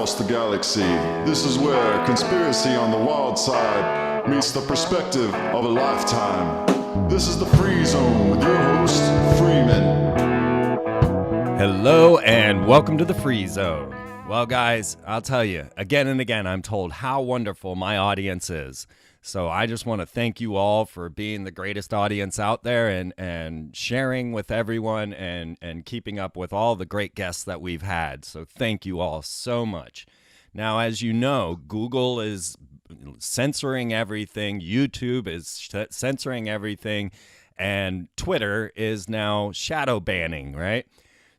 across the galaxy. This is where conspiracy on the wild side meets the perspective of a lifetime. This is the Free Zone with your host, Freeman. Hello and welcome to the Free Zone. Well, guys, I'll tell you, again and again, I'm told how wonderful my audience is. So I just want to thank you all for being the greatest audience out there and sharing with everyone and keeping up with all the great guests that we've had. So thank you all so much. Now, as you know, Google is censoring everything. YouTube is censoring everything. And Twitter is now shadow banning, right?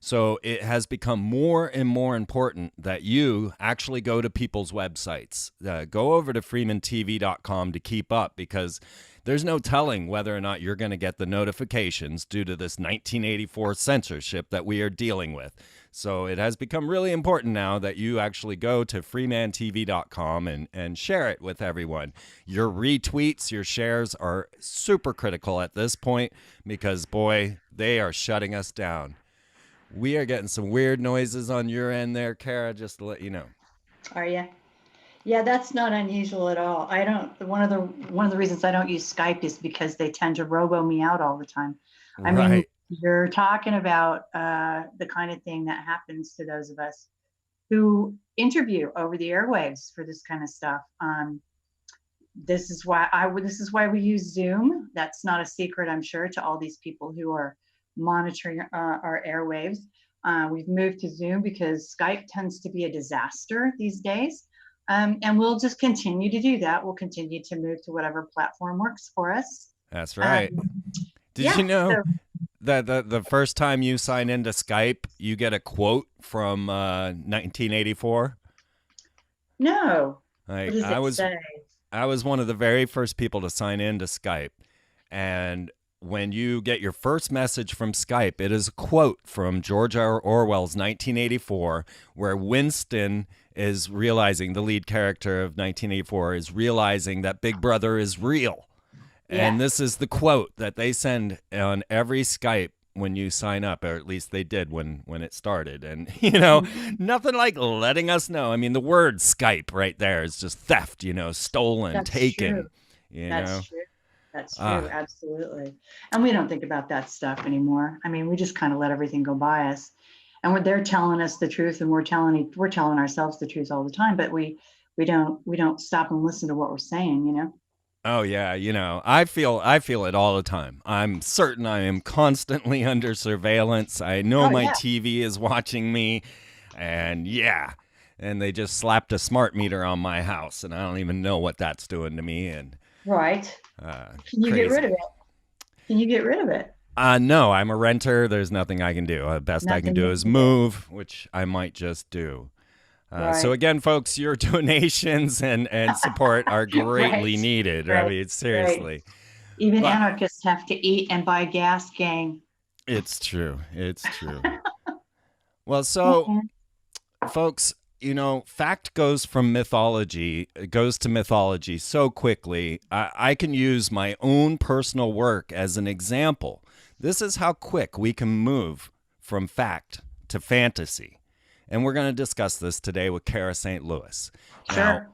So it has become more and more important that you actually go to people's websites. Go over to freemantv.com to keep up, because there's no telling whether or not you're going to get the notifications due to this 1984 censorship that we are dealing with. So it has become really important now that you actually go to freemantv.com and share it with everyone. Your retweets, your shares are super critical at this point because, boy, they are shutting us down. We are getting some weird noises on your end there, Cara, just to let you know. Are you? Yeah, that's not unusual at all. I don't. One of the reasons I don't use Skype is because they tend to robo me out all the time. I mean, you're talking about the kind of thing that happens to those of us who interview over the airwaves for this kind of stuff. This is why we use Zoom. That's not a secret, I'm sure, to all these people who are monitoring our airwaves. We've moved to Zoom because Skype tends to be a disaster these days. And we'll just continue to do that. We'll continue to move to whatever platform works for us. That's right. Did you know that the first time you sign into Skype, you get a quote from 1984? No. What does it say? I was one of the very first people to sign into Skype. And when you get your first message from Skype, it is a quote from George Orwell's 1984, where Winston is realizing, the lead character of 1984 is realizing that Big Brother is real. Yeah. And this is the quote that they send on every Skype when you sign up, or at least they did when it started. And, nothing like letting us know. I mean, the word Skype right there is just theft, stolen, That's taken. True. That's true. That's true, absolutely. And we don't think about that stuff anymore. I mean, we just kind of let everything go by us. And they're telling us the truth, and we're telling ourselves the truth all the time, but we don't stop and listen to what we're saying, Oh yeah, I feel it all the time. I'm certain I am constantly under surveillance. I know my TV is watching me, and and they just slapped a smart meter on my house, and I don't even know what that's doing to me. And right. Can you get rid of it? No, I'm a renter. There's nothing I can do. The best I can do is move, which I might just do. Right. So again, folks, your donations and support are greatly needed. Right. I mean, seriously. Right. Even anarchists have to eat and buy gas, gang. It's true. Well, so, folks, fact goes to mythology so quickly. I can use my own personal work as an example. This is how quick we can move from fact to fantasy. And we're going to discuss this today with Cara St.Louis. Sure. Now,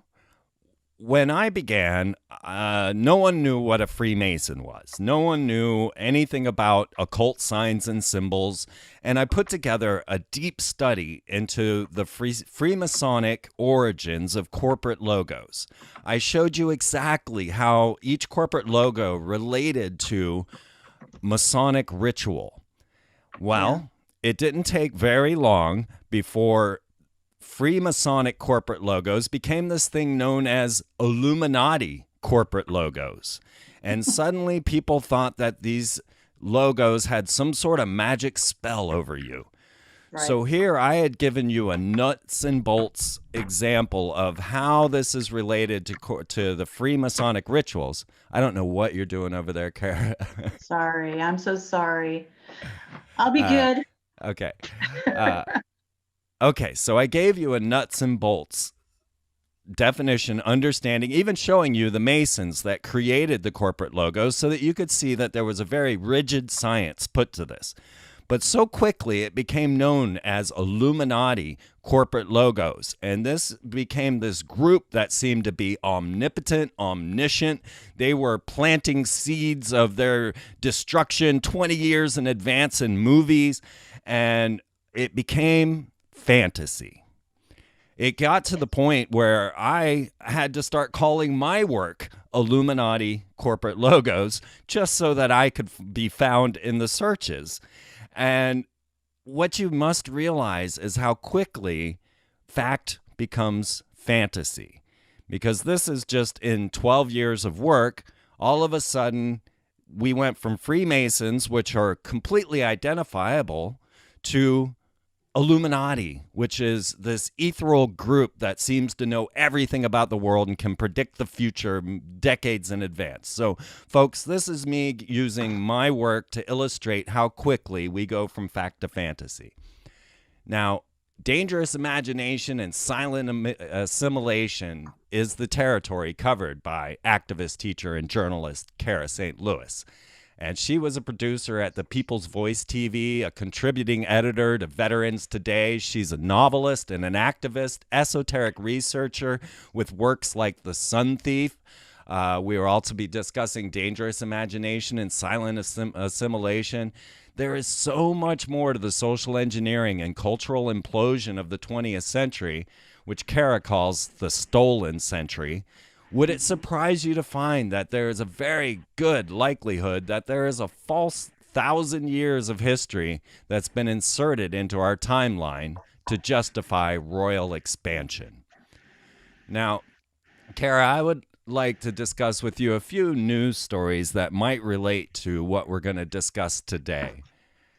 when I began, no one knew what a Freemason was. No one knew anything about occult signs and symbols. And I put together a deep study into the Freemasonic origins of corporate logos. I showed you exactly how each corporate logo related to Masonic ritual. Well, it didn't take very long before Freemasonic corporate logos became this thing known as Illuminati corporate logos. And suddenly people thought that these logos had some sort of magic spell over you. Right. So here I had given you a nuts and bolts example of how this is related to the Freemasonic rituals. I don't know what you're doing over there, Cara. Sorry, I'm so sorry. I'll be good. Okay. Okay, so I gave you a nuts and bolts definition, understanding, even showing you the Masons that created the corporate logos so that you could see that there was a very rigid science put to this. But so quickly it became known as Illuminati corporate logos. And this became this group that seemed to be omnipotent, omniscient. They were planting seeds of their destruction 20 years in advance in movies. And it became fantasy. It got to the point where I had to start calling my work Illuminati corporate logos just so that I could be found in the searches. And what you must realize is how quickly fact becomes fantasy. Because this is just in 12 years of work, all of a sudden we went from Freemasons, which are completely identifiable, to Illuminati, which is this ethereal group that seems to know everything about the world and can predict the future decades in advance. So, folks, this is me using my work to illustrate how quickly we go from fact to fantasy. Now, dangerous imagination and silent assimilation is the territory covered by activist, teacher, and journalist Cara St.Louis. And she was a producer at the People's Voice TV, a contributing editor to Veterans Today. She's a novelist and an activist, esoteric researcher with works like The Sun Thief. We will also be discussing dangerous imagination and silent assimilation. There is so much more to the social engineering and cultural implosion of the 20th century, which Cara calls the stolen century. Would it surprise you to find that there is a very good likelihood that there is a false 1,000 years of history that's been inserted into our timeline to justify royal expansion? Now, Cara, I would like to discuss with you a few news stories that might relate to what we're going to discuss today.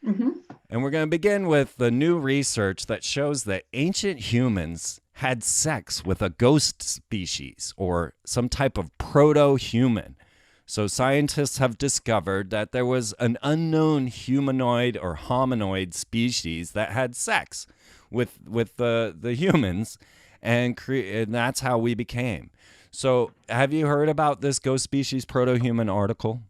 Mm-hmm. And we're going to begin with the new research that shows that ancient humans had sex with a ghost species or some type of proto-human. So scientists have discovered that there was an unknown humanoid or hominoid species that had sex with the humans, and that's how we became. So have you heard about this ghost species proto-human article?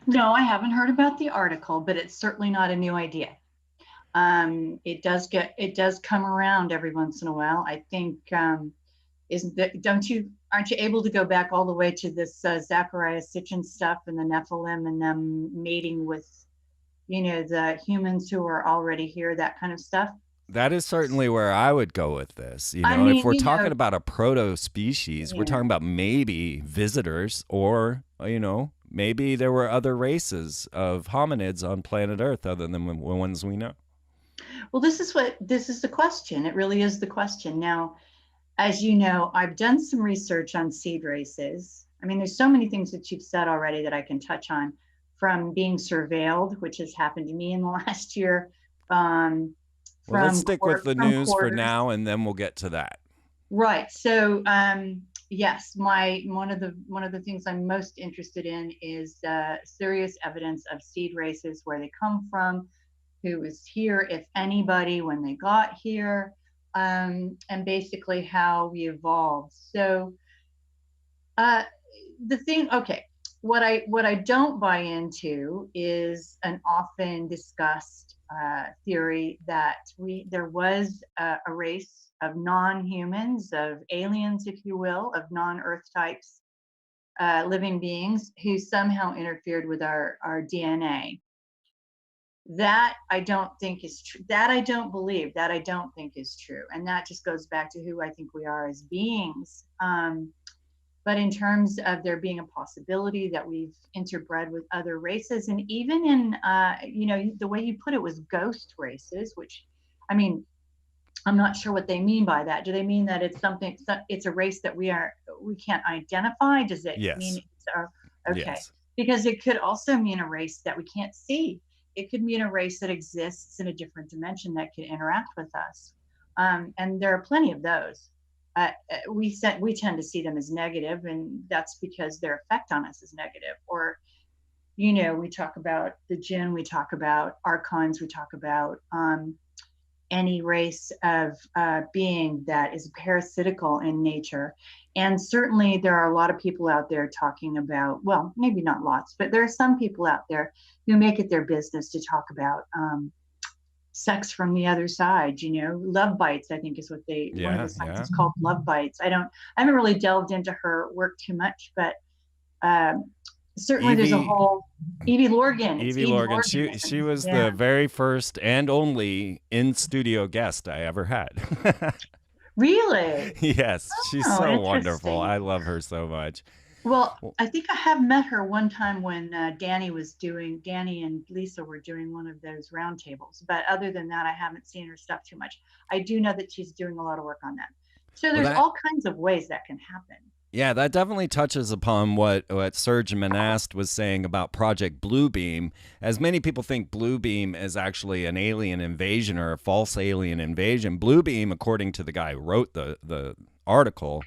No, I haven't heard about the article, but it's certainly not a new idea. It does come around every once in a while. I think, aren't you able to go back all the way to this Zachariah Sitchin stuff and the Nephilim and them mating with, the humans who are already here, that kind of stuff? That is certainly where I would go with this. If we're talking about a proto-species, we're talking about maybe visitors or, maybe there were other races of hominids on planet Earth other than the ones we know. Well, this is the question. It really is the question. Now, as you know, I've done some research on seed races. I mean, there's so many things that you've said already that I can touch on, from being surveilled, which has happened to me in the last year. Let's stick with the news for now, and then we'll get to that. Right. So, yes, one of the things I'm most interested in is serious evidence of seed races, where they come from, who was here, if anybody, when they got here, and basically how we evolved. So what I don't buy into is an often discussed theory that there was a race of non-humans, of aliens, if you will, of non-Earth types, living beings who somehow interfered with our DNA. That I don't think is true. That I don't believe. That I don't think is true. And that just goes back to who I think we are as beings. But in terms of there being a possibility that we've interbred with other races, and even in, the way you put it was ghost races, which, I mean, I'm not sure what they mean by that. Do they mean that it's a race that we can't identify? Does it mean okay? Yes. Because it could also mean a race that we can't see. It could mean a race that exists in a different dimension that can interact with us. And there are plenty of those. We tend to see them as negative, and that's because their effect on us is negative. Or, we talk about the jinn, we talk about archons, we talk about any race of being that is parasitical in nature. And certainly there are a lot of people out there talking about, well, maybe not lots, but there are some people out there who make it their business to talk about sex from the other side. Love bites, I think is what one of Yeah, the sites yeah. is called Love Bites. I haven't really delved into her work too much, but certainly there's a Evie whole Evie Lorgan. It's Evie Evie Lorgan. Lorgan, I She think. was Yeah. the very first and only in studio guest I ever had. Really? Yes, she's Oh, so wonderful. interesting. I love her so much. Well, Well, I think I have met her one time when Danny and Lisa were doing one of those roundtables. But other than that, I haven't seen her stuff too much. I do know that she's doing a lot of work on that. So well, there's that all kinds of ways that can happen. yeah, that definitely touches upon what Serge Monast was saying about Project Bluebeam. As many people think Bluebeam is actually an alien invasion or a false alien invasion. Bluebeam, according to the guy who wrote the article,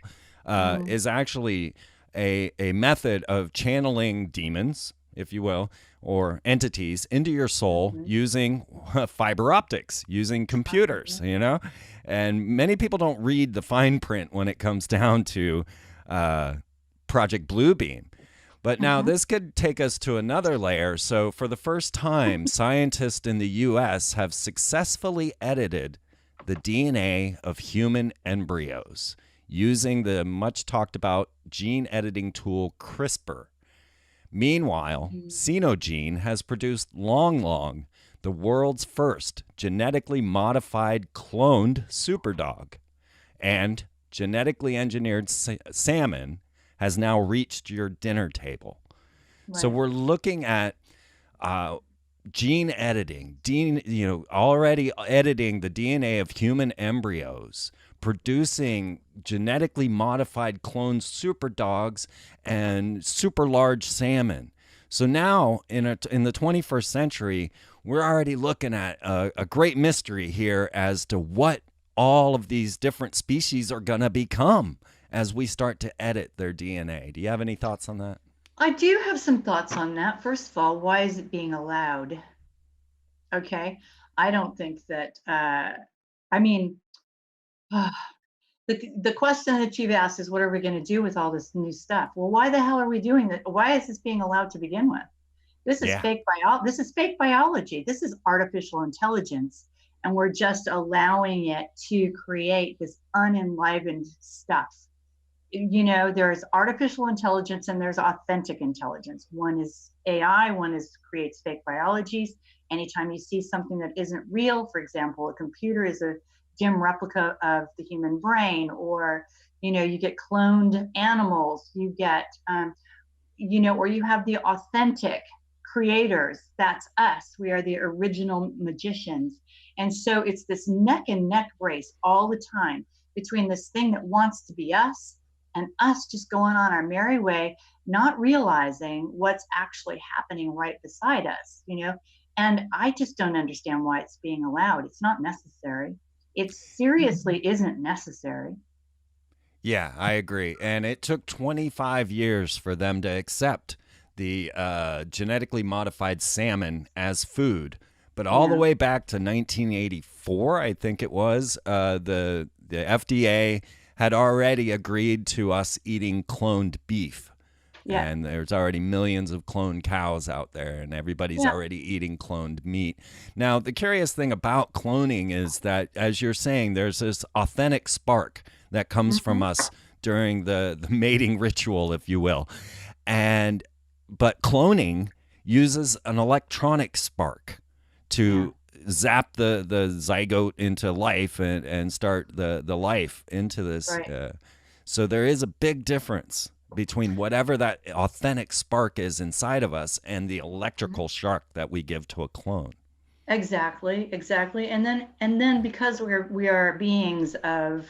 Mm-hmm. is actually a method of channeling demons, if you will, or entities into your soul Mm-hmm. using fiber optics, using computers, And many people don't read the fine print when it comes down to uh, Project Bluebeam. But now Mm-hmm. this could take us to another layer. So, for the first time, scientists in the US have successfully edited the DNA of human embryos using the much talked about gene editing tool CRISPR. Meanwhile, Xenogene has produced Long Long, the world's first genetically modified cloned superdog. And genetically engineered salmon has now reached your dinner table. So Right. we're looking at uh, gene editing, already editing the DNA of human embryos, producing genetically modified cloned super dogs and super large salmon. So now in the 21st century, we're already looking at a great mystery here as to what all of these different species are going to become as we start to edit their DNA. Do you have any thoughts on that? I do have some thoughts on that. First of all, why is it being allowed? Okay. I don't think that, I mean, the question that you've asked is, what are we going to do with all this new stuff? Well, why the hell are we doing that? Why is this being allowed to begin with? Yeah. This is fake biology. This is artificial intelligence. And we're just allowing it to create this unenlivened stuff. There's artificial intelligence and there's authentic intelligence. One is AI, one is creates fake biologies. Anytime you see something that isn't real, for example, a computer is a dim replica of the human brain, or you get cloned animals, you get or you have the authentic creators. That's us. We are the original magicians. And so it's this neck and neck race all the time between this thing that wants to be us and us just going on our merry way, not realizing what's actually happening right beside us. And I just don't understand why it's being allowed. It's not necessary. It seriously isn't necessary. Yeah, I agree. And it took 25 years for them to accept the genetically modified salmon as food. But all the Yeah. way back to 1984, I think it was, the FDA had already agreed to us eating cloned beef. Yeah. And there's already millions of cloned cows out there, and everybody's Yeah. already eating cloned meat. Now, the curious thing about cloning is that, as you're saying, there's this authentic spark that comes from Mm-hmm. us during the mating ritual, if you will. And but cloning uses an electronic spark Yeah. to zap the zygote into life and start the life into this. Right. So there is a big difference between whatever that authentic spark is inside of us and the electrical shock that we give to a clone. Exactly, exactly. And then because we are beings of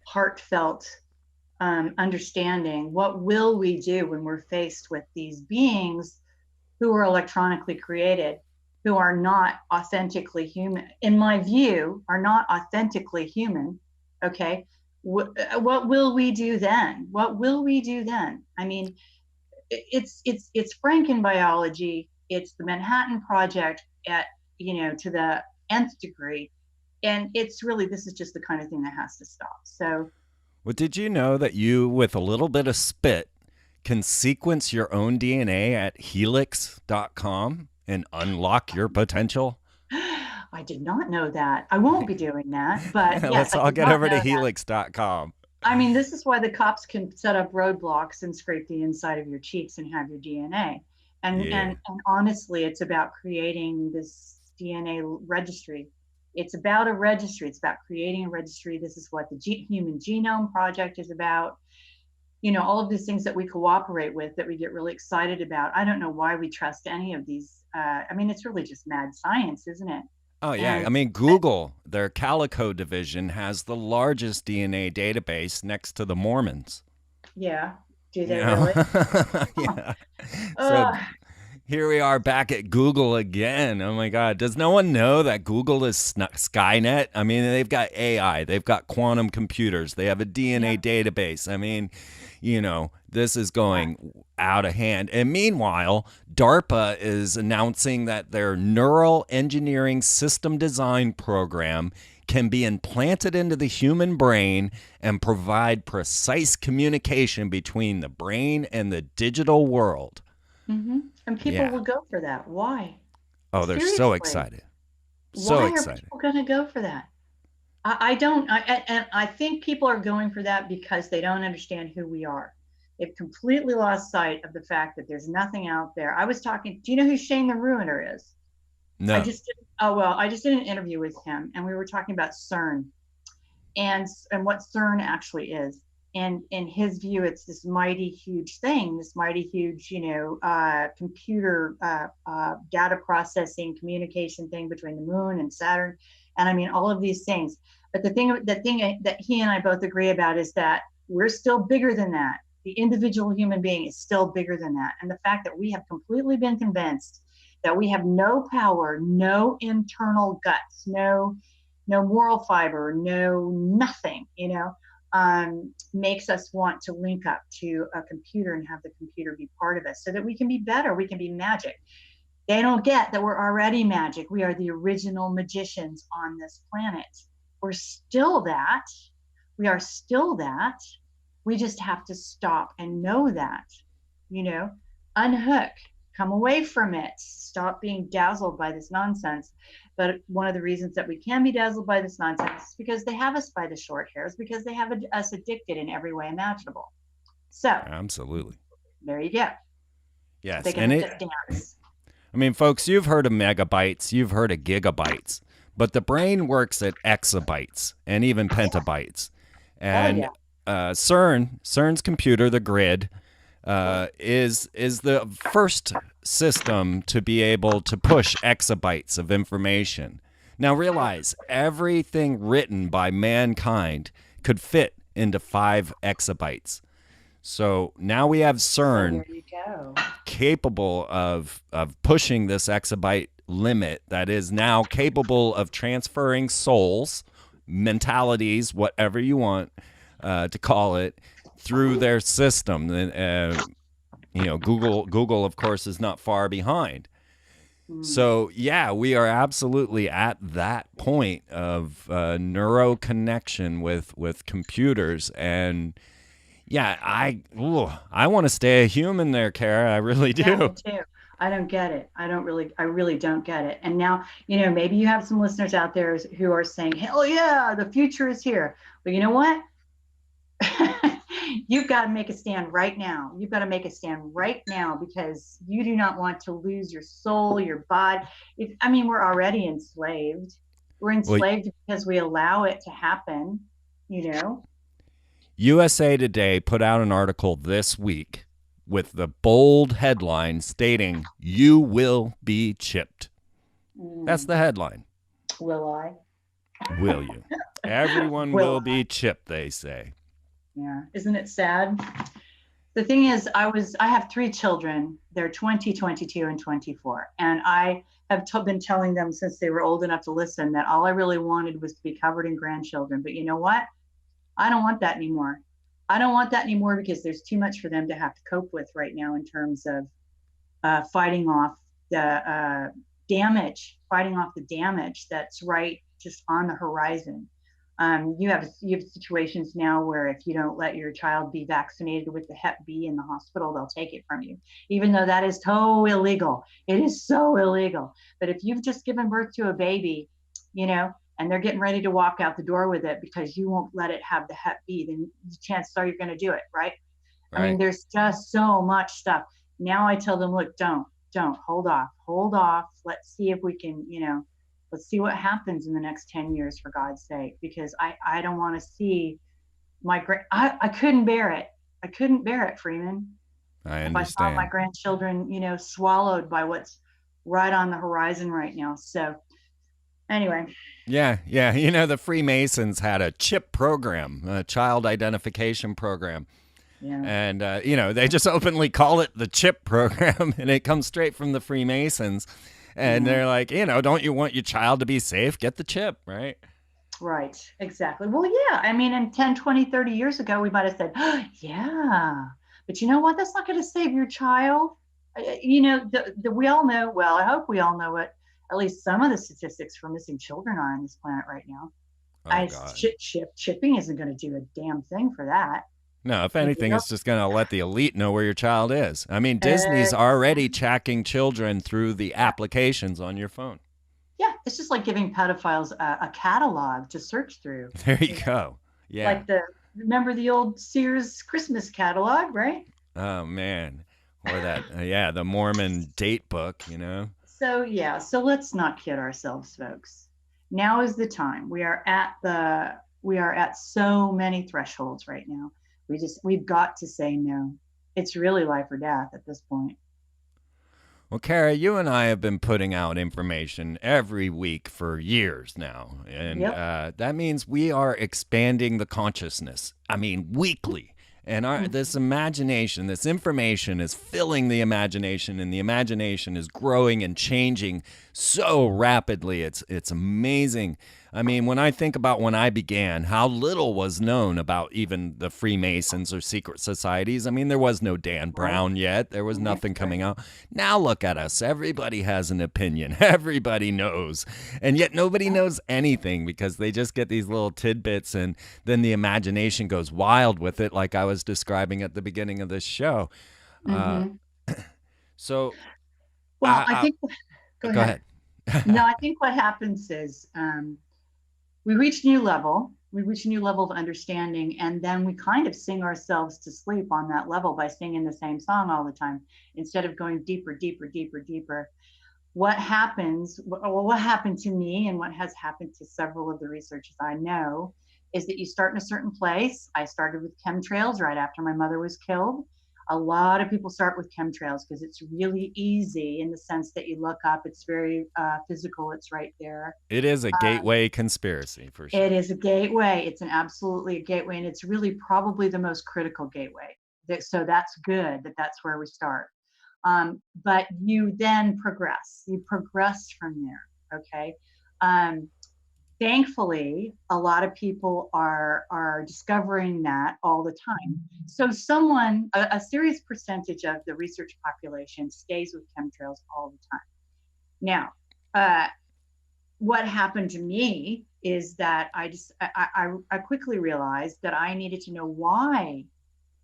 heartfelt understanding, what will we do when we're faced with these beings who are electronically created, who are not authentically human? In my view, are not authentically human. Okay, what will we do then? What will we do then? I mean, it's Franken biology. It's the Manhattan Project at to the nth degree. And it's really, this is just the kind of thing that has to stop. So, Well, did you know that you, with a little bit of spit, can sequence your own DNA at helix.com and unlock your potential? I did not know that. I won't be doing that, but Yeah, yes, let's I all did get not over know to that. helix.com. I mean, this is why the cops can set up roadblocks and scrape the inside of your cheeks and have your DNA. Yeah. And honestly, it's about creating this DNA registry. It's about a registry. It's about creating a registry. This is what the Human Genome Project is about. You know, all of these things that we cooperate with, that we get really excited about. I don't know why we trust any of these. I mean, it's really just mad science, isn't it? Oh, yeah. And I mean, Google, their Calico division, has the largest DNA database next to the Mormons. yeah, do You they know? really? Yeah. So uh, here we are back at Google again. Oh my God. Does no one know that Google is Skynet? I mean, they've got AI, they've got quantum computers, they have a DNA yeah, database. I mean, this is going out of hand. And meanwhile, DARPA is announcing that their neural engineering system design program can be implanted into the human brain and provide precise communication between the brain and the digital world. and people Yeah. will go for that. Why? Oh, they're so Seriously, excited. So why are excited. people going to go for that? I don't. And I think people are going for that because they don't understand who we are. They've completely lost sight of the fact that there's nothing out there. I was talking. Do you know who Shane the Ruiner is? I No. just did, oh well, I just did an interview with him, and we were talking about CERN and what CERN actually is. And in his view, it's this mighty huge thing, this mighty huge, computer data processing communication thing between the moon and Saturn, and I mean all of these things. But the thing that he and I both agree about is that we're still bigger than that. The individual human being is still bigger than that, and the fact that we have completely been convinced that we have no power, no internal guts, no moral fiber, no nothing, makes us want to link up to a computer and have the computer be part of us so that we can be better, we can be magic. They don't get that we're already magic. We are the original magicians on this planet. We're still that. We are still that. We just have to stop and know that, unhook, come away from it, stop being dazzled by this nonsense. But one of the reasons that we can be dazzled by this nonsense is because they have us by the short hairs, because they have us addicted in every way imaginable. So Absolutely. there you go. Yes. They can And make us dance. I mean, folks, you've heard of megabytes, you've heard of gigabytes, but the brain works at exabytes and even petabytes. And CERN's computer, the grid, is the first system to be able to push exabytes of information. Now realize everything written by mankind could fit into 5 exabytes. So now we have CERN capable of pushing this exabyte limit that is now capable of transferring souls, mentalities, whatever you want to call it, through their system. Google, of course, is not far behind. So, yeah, we are absolutely at that point of neuro connection with computers. And, yeah, I want to stay a human there, Cara. I really do. Yeah, me too. I don't get it. I really don't get it. And now, maybe you have some listeners out there who are saying, hell yeah, the future is here. But you know what? You've got to make a stand right now. You've got to make a stand right now because you do not want to lose your soul, your body. We're already enslaved. We're enslaved because we allow it to happen, USA Today put out an article this week with the bold headline stating, "You will be chipped." That's the headline. Will I? Will you? Everyone will be chipped, they say. Yeah. Isn't it sad? The thing is, I have 3 children. They're 20, 22, and 24. And I have been telling them since they were old enough to listen that all I really wanted was to be covered in grandchildren. But you know what? I don't want that anymore. I don't want that anymore because there's too much for them to have to cope with right now in terms of fighting off the damage that's right just on the horizon. You have situations now where if you don't let your child be vaccinated with the Hep B in the hospital, they'll take it from you, even though that is so illegal. It is so illegal. But if you've just given birth to a baby, and they're getting ready to walk out the door with it because you won't let it have the Hep B, then the chances are you're going to do it, right? I mean, there's just so much stuff. Now I tell them, look, don't, hold off. Let's see if we can, let's see what happens in the next 10 years, for God's sake, because I don't want to see I couldn't bear it. I couldn't bear it, Freeman. I understand. If I saw my grandchildren, swallowed by what's right on the horizon right now. So anyway. Yeah. The Freemasons had a CHIP program, a child identification program. Yeah. And, they just openly call it the CHIP program, and it comes straight from the Freemasons. And they're like, don't you want your child to be safe? Get the chip, right? Right, exactly. Well, yeah, I mean, in 10, 20, 30 years ago, we might have said, oh, yeah, but you know what? That's not going to save your child. We all know, well, I hope we all know what at least some of the statistics for missing children are on this planet right now. Chipping isn't going to do a damn thing for that. No, if anything, it's just going to let the elite know where your child is. I mean, Disney's already tracking children through the applications on your phone. Yeah, it's just like giving pedophiles a catalog to search through. There you go. Yeah. Like remember the old Sears Christmas catalog, right? Oh, man. Or that, the Mormon date book, So, so let's not kid ourselves, folks. Now is the time. We are at so many thresholds right now. We've got to say no. It's really life or death at this point. Well, Cara, you and I have been putting out information every week for years now. And that means we are expanding the consciousness. I mean, weekly. And this imagination, this information is filling the imagination, and the imagination is growing and changing so rapidly. It's amazing. I mean, when I think about when I began, how little was known about even the Freemasons or secret societies. I mean, there was no Dan Brown yet. There was nothing coming out. Now look at us. Everybody has an opinion. Everybody knows. And yet nobody knows anything because they just get these little tidbits, and then the imagination goes wild with it, like I was describing at the beginning of this show. So, I think... Go ahead. No, I think what happens is... we reach a new level of understanding, and then we kind of sing ourselves to sleep on that level by singing the same song all the time instead of going deeper. What happened to me, and what has happened to several of the researchers I know, is that you start in a certain place. I started with chemtrails right after my mother was killed. A lot of people start with chemtrails because it's really easy in the sense that you look up. It's very physical. It's right there. It is a gateway conspiracy, for sure. It is a gateway. It's absolutely a gateway, and it's really probably the most critical gateway. So that's good that's where we start. But you then progress. You progress from there, okay? Thankfully, a lot of people are discovering that all the time. So a serious percentage of the research population stays with chemtrails all the time. Now, what happened to me is that I quickly realized that I needed to know why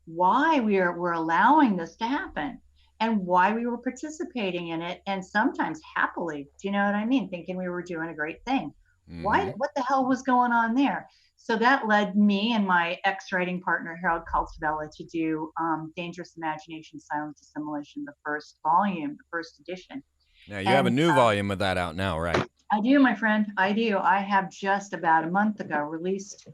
we're allowing this to happen and why we were participating in it, and sometimes happily. Do you know what I mean? Thinking we were doing a great thing. What the hell was going on there? So that led me and my ex-writing partner, Harold Kaltzvella, to do Dangerous Imagination, Silent Assimilation, the first volume, the first edition. Now you have a new volume of that out now, right? I do, my friend. I do. I have just about a month ago released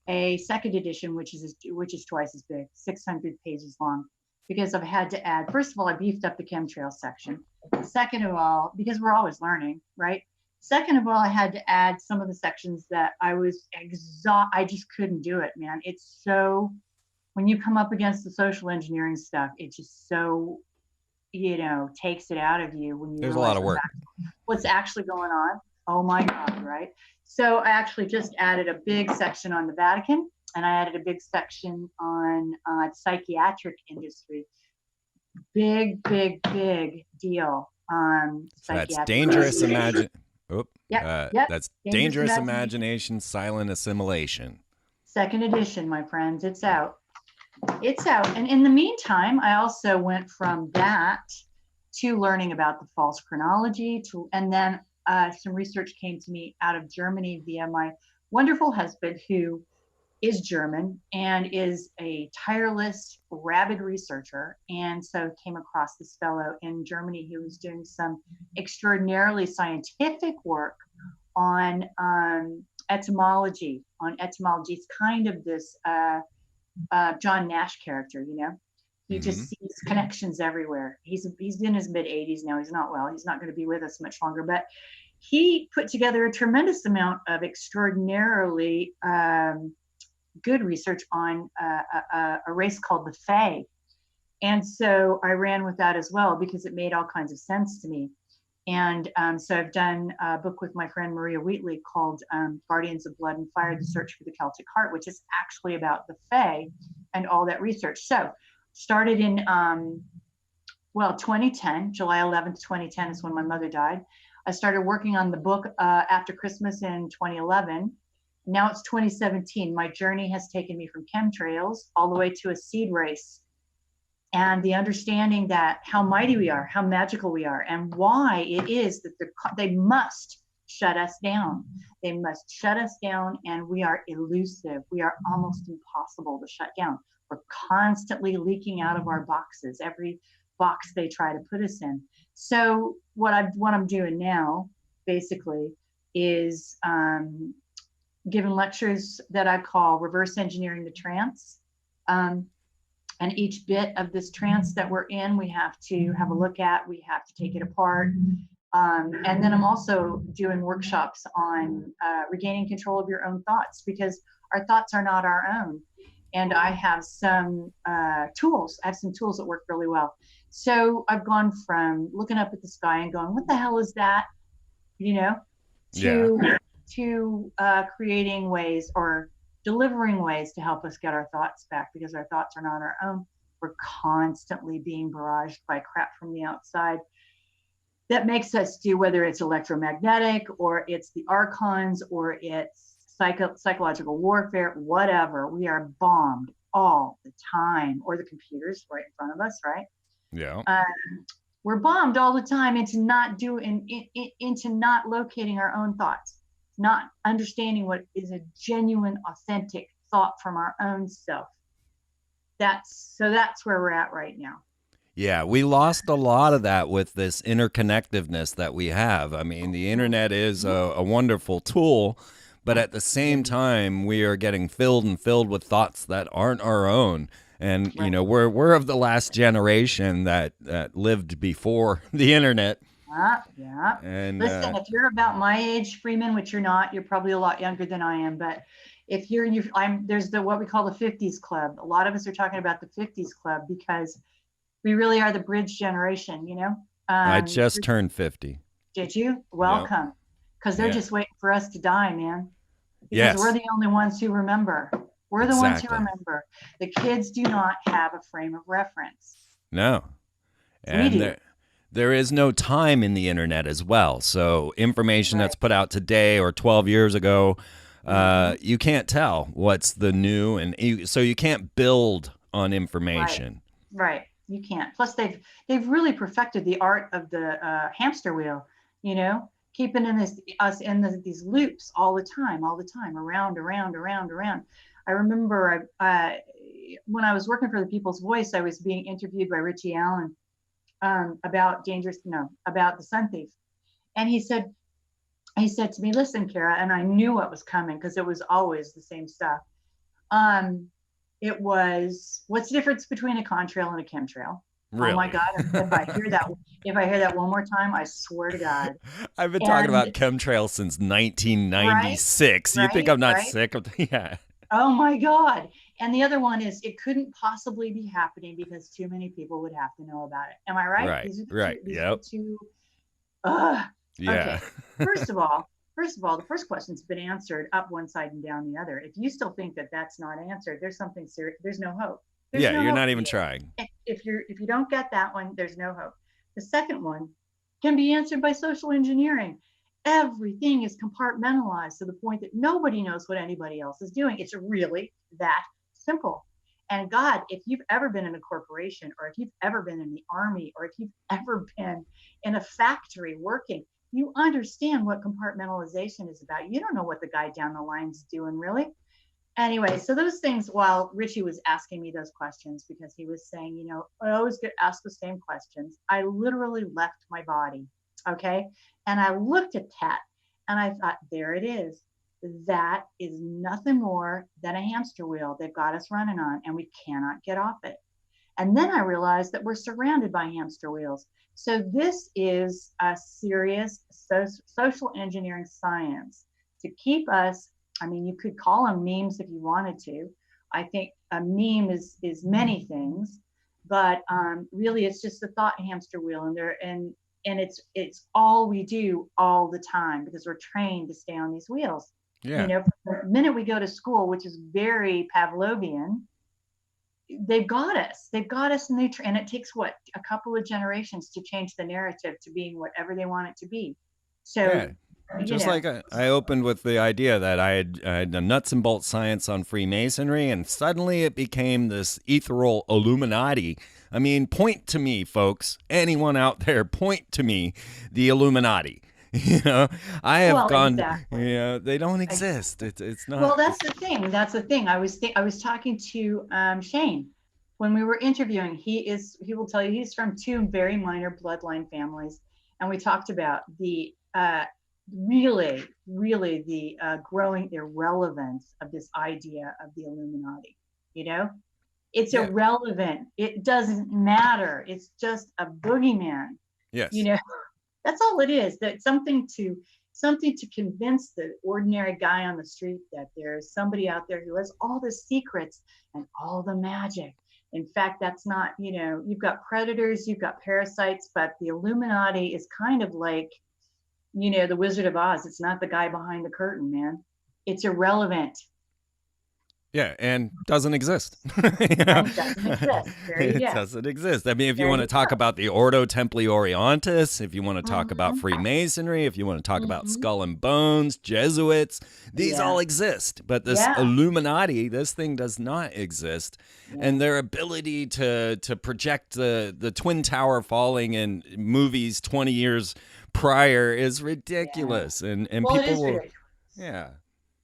a second edition, which is twice as big, 600 pages long, because I've had to add, first of all, I beefed up the chemtrail section. Second of all, because we're always learning, right? Second of all, I had to add some of the sections that I was I just couldn't do it, man. It's so, when you come up against the social engineering stuff, it just so, takes it out of you when you There's a lot of work. What's actually going on. Oh my God, right? So I actually just added a big section on the Vatican, and I added a big section on the psychiatric industry. Big deal on psychiatric. That's dangerous. Oop. Yep. That's Dangerous Imagination, Silent Assimilation. Second edition, my friends. It's out. It's out. And in the meantime, I also went from that to learning about the false chronology, and then some research came to me out of Germany via my wonderful husband, who is German and is a tireless, rabid researcher. And so came across this fellow in Germany who was doing some extraordinarily scientific work on etymology. It's kind of this John Nash character, you know. He just sees connections everywhere. He's in his mid 80s now. He's not well. He's not going to be with us much longer. But he put together a tremendous amount of extraordinarily good research on a race called the Fae. And so I ran with that as well because it made all kinds of sense to me. And so I've done a book with my friend Maria Wheatley called Guardians of Blood and Fire, The Search for the Celtic Heart, which is actually about the Fae and all that research. So started in, 2010, July 11th, 2010 is when my mother died. I started working on the book after Christmas in 2011. Now it's 2017. My journey has taken me from chemtrails all the way to a seed race. And the understanding that how mighty we are, how magical we are, and why it is that they must shut us down. They must shut us down, and we are elusive. We are almost impossible to shut down. We're constantly leaking out of our boxes, every box they try to put us in. So what I'm doing now, basically, is giving lectures that I call reverse engineering the trance. And each bit of this trance that we're in, we have to have a look at, we have to take it apart. And then I'm also doing workshops on regaining control of your own thoughts, because our thoughts are not our own. And I have some tools. I have some tools that work really well. So I've gone from looking up at the sky and going, what the hell is that? You know, to creating ways or delivering ways to help us get our thoughts back, because our thoughts are not our own. We're constantly being barraged by crap from the outside that makes us do, whether it's electromagnetic or it's the archons or it's psychological warfare, whatever. We are bombed all the time, or the computers right in front of us, right? Yeah. We're bombed all the time into not locating our own thoughts, not understanding what is a genuine, authentic thought from our own self. That's where we're at right now. Yeah, we lost a lot of that with this interconnectiveness that we have. I mean, the internet is a wonderful tool, but at the same time, we are getting filled with thoughts that aren't our own. And, you know, we're of the last generation that lived before the internet. Yeah. And listen, if you're about my age, Freeman, which you're not, you're probably a lot younger than I am, but if you're there's what we call the 50s club. A lot of us are talking about the 50s club because we really are the bridge generation, you know? I just turned 50. Did you? Welcome. Because they're just waiting for us to die, man. Because we're the only ones who remember. We're the ones who remember. The kids do not have a frame of reference. No. And we do. There is no time in the internet as well. So information that's put out today or 12 years ago, you can't tell what's the new. And so you can't build on information. Right. You can't. Plus, they've really perfected the art of the hamster wheel, you know, keeping us in these loops all the time, around. I remember when I was working for the People's Voice, I was being interviewed by Richie Allen about the Sun Thief. And he said to me, listen, Cara, and I knew what was coming because it was always the same stuff. It was, what's the difference between a contrail and a chemtrail? Really? Oh my God. If I hear that one more time, I swear to God. I've been talking about chemtrails since 1996. You think I'm not sick of that? Oh my God. And the other one is, it couldn't possibly be happening because too many people would have to know about it. Am I right? Right. Okay. First of all, the first question's been answered up one side and down the other. If you still think that that's not answered, there's something serious. There's no hope. You're not even trying. If you don't get that one, there's no hope. The second one can be answered by social engineering. everything is compartmentalized to the point that nobody knows what anybody else is doing. It's really that simple. And God, if you've ever been in a corporation, or if you've ever been in the army, or if you've ever been in a factory working, you understand what compartmentalization is about. You don't know what the guy down the line's doing, really. Anyway, so those things, while Richie was asking me those questions, because he was saying, you know, I always get asked the same questions, I literally left my body. Okay. And I looked at that and I thought, there it is. That is nothing more than a hamster wheel they've got us running on, and we cannot get off it. And then I realized that we're surrounded by hamster wheels. So this is a serious social engineering science to keep us. I mean, you could call them memes if you wanted to. I think a meme is many things, but really it's just a thought hamster wheel, and it's all we do all the time because we're trained to stay on these wheels. Yeah. You know, from the minute we go to school, which is very Pavlovian, they've got us, and and it takes what, a couple of generations to change the narrative to being whatever they want it to be. So yeah. Just like I opened with the idea that I had a nuts and bolts science on Freemasonry, and suddenly it became this ethereal Illuminati. I mean, point to me, folks. Anyone out there, point to me, the Illuminati. You know, I have gone. Exactly. You know, they don't exist. It's not. Well, that's the thing. That's the thing. I was talking to Shane when we were interviewing. He will tell you he's from two very minor bloodline families, and we talked about the really the growing irrelevance of this idea of the Illuminati. You know, it's irrelevant. It doesn't matter. It's just a boogeyman. Yes. You know. That's all it is. That something to convince the ordinary guy on the street that there's somebody out there who has all the secrets and all the magic. In fact, that's not, you know, you've got predators, you've got parasites, but the Illuminati is kind of like, you know, the Wizard of Oz. It's not the guy behind the curtain, man. It's irrelevant. Yeah, and doesn't exist. It doesn't exist. It doesn't exist. I mean, if you want to talk about the Ordo Templi Orientis, if you want to talk about Freemasonry, if you want to talk about Skull and Bones, Jesuits, these all exist. But this Illuminati, this thing does not exist. And their ability to project the Twin Tower falling in movies 20 years prior is ridiculous. And well, people will... ridiculous. Yeah.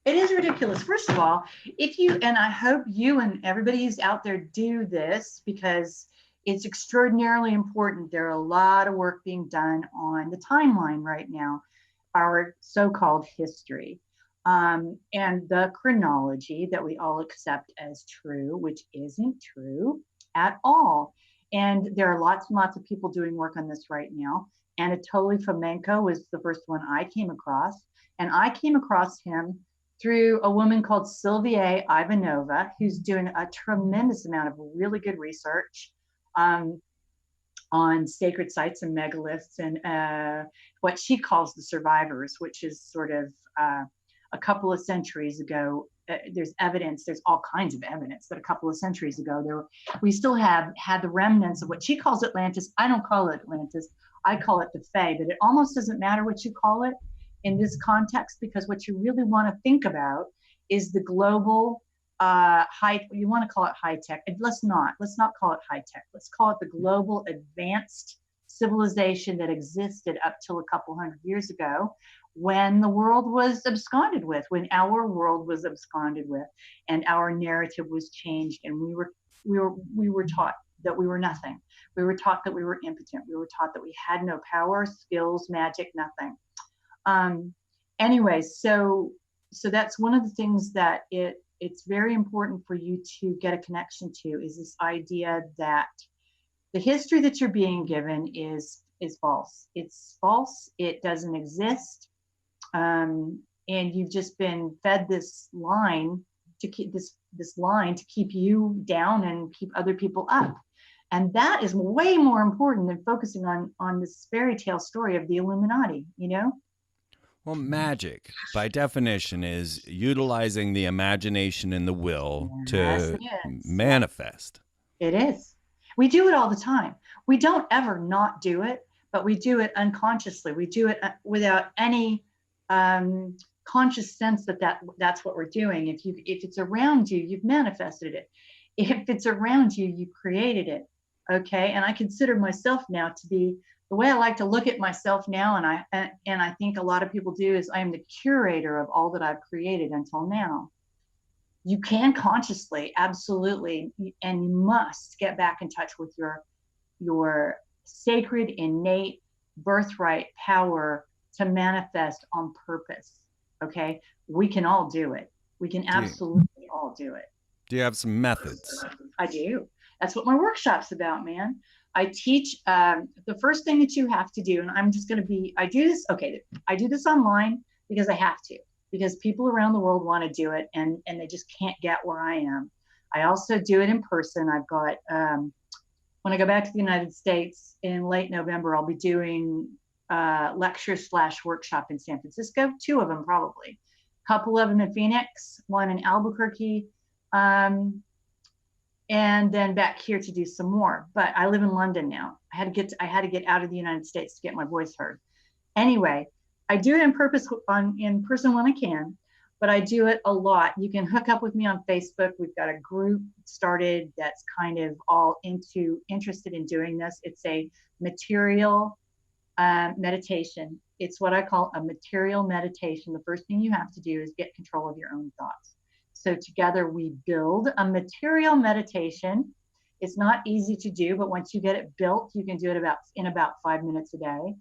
It is ridiculous. First of all, and I hope you and everybody who's out there do this, because it's extraordinarily important. There are a lot of work being done on the timeline right now, our so-called history, and the chronology that we all accept as true, which isn't true at all. And there are lots and lots of people doing work on this right now. Anatoly Fomenko was the first one I came across, and I came across him through a woman called Sylvia Ivanova, who's doing a tremendous amount of really good research on sacred sites and megaliths and what she calls the survivors, which is sort of a couple of centuries ago. There's all kinds of evidence that a couple of centuries ago we still had the remnants of what she calls Atlantis. I don't call it Atlantis. I call it the Fae, but it almost doesn't matter what you call it in this context, because what you really want to think about is the global you want to call it high tech. Let's not call it high tech. Let's call it the global advanced civilization that existed up till a couple hundred years ago, when the world was absconded with, when our world was absconded with, and our narrative was changed, and we were taught that we were nothing. We were taught that we were impotent. We were taught that we had no power, skills, magic, nothing. Anyway, so that's one of the things that it's very important for you to get a connection to, is this idea that the history that you're being given is false. It's false. It doesn't exist. And you've just been fed this line to keep this line to keep you down and keep other people up. And that is way more important than focusing on this fairy tale story of the Illuminati, you know? Well, magic, by definition, is utilizing the imagination and the will to manifest. It is. We do it all the time. We don't ever not do it, but we do it unconsciously. We do it without any conscious sense that that's what we're doing. If it's around you, you've manifested it. If it's around you, you created it. Okay. And I consider myself now to be, the way I like to look at myself now, and I think a lot of people do, is I am the curator of all that I've created until now. You can consciously, absolutely, and you must get back in touch with your sacred, innate, birthright power to manifest on purpose. Okay, we can all do it. We can absolutely all do it. Do you have some methods? I do. That's what my workshop's about, man. I teach the first thing that you have to do, and I'm just going to be, I do this online because I have to, because people around the world want to do it, and they just can't get where I am. I also do it in person. I've got, when I go back to the United States in late November, I'll be doing lecture/workshop in San Francisco, 2 of them probably, a couple of them in Phoenix, 1 in Albuquerque, and then back here to do some more. But I live in London now. I had to get out of the United States to get my voice heard. Anyway, I do it in person when I can, but I do it a lot. You can hook up with me on Facebook. We've got a group started that's kind of all interested in doing this. It's a material meditation. It's what I call a material meditation. The first thing you have to do is get control of your own thoughts. So together we build a material meditation. It's not easy to do, but once you get it built, you can do it in about 5 minutes a day.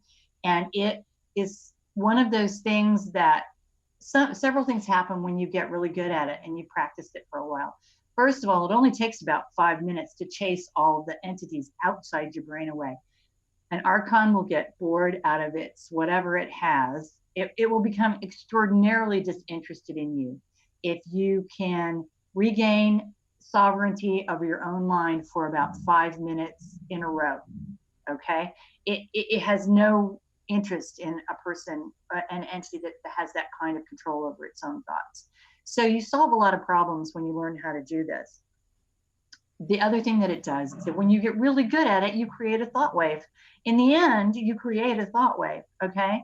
And it is one of those things that several things happen when you get really good at it and you practiced it for a while. First of all, it only takes about 5 minutes to chase all the entities outside your brain away. An archon will get bored out of its whatever it has. It will become extraordinarily disinterested in you if you can regain sovereignty of your own mind for about 5 minutes in a row. Okay, it has no interest in a person, an entity that has that kind of control over its own thoughts. So you solve a lot of problems when you learn how to do this. The other thing that it does is that when you get really good at it, you create a thought wave. In the end, you create a thought wave. Okay,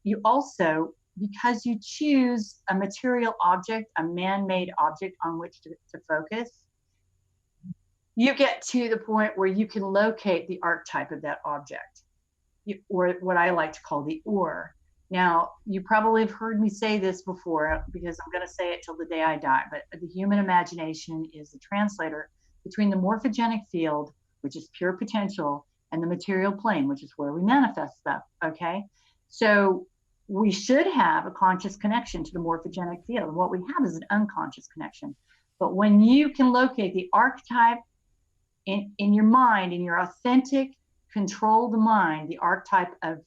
you also, because you choose a material object, a man-made object on which to focus, you get to the point where you can locate the archetype of that object, or what I like to call the or. Now, you probably have heard me say this before, because I'm going to say it till the day I die, but the human imagination is the translator between the morphogenic field, which is pure potential, and the material plane, which is where we manifest stuff. Okay, so we should have a conscious connection to the morphogenic field. What we have is an unconscious connection. But when you can locate the archetype in your mind, in your authentic, controlled mind, the archetype of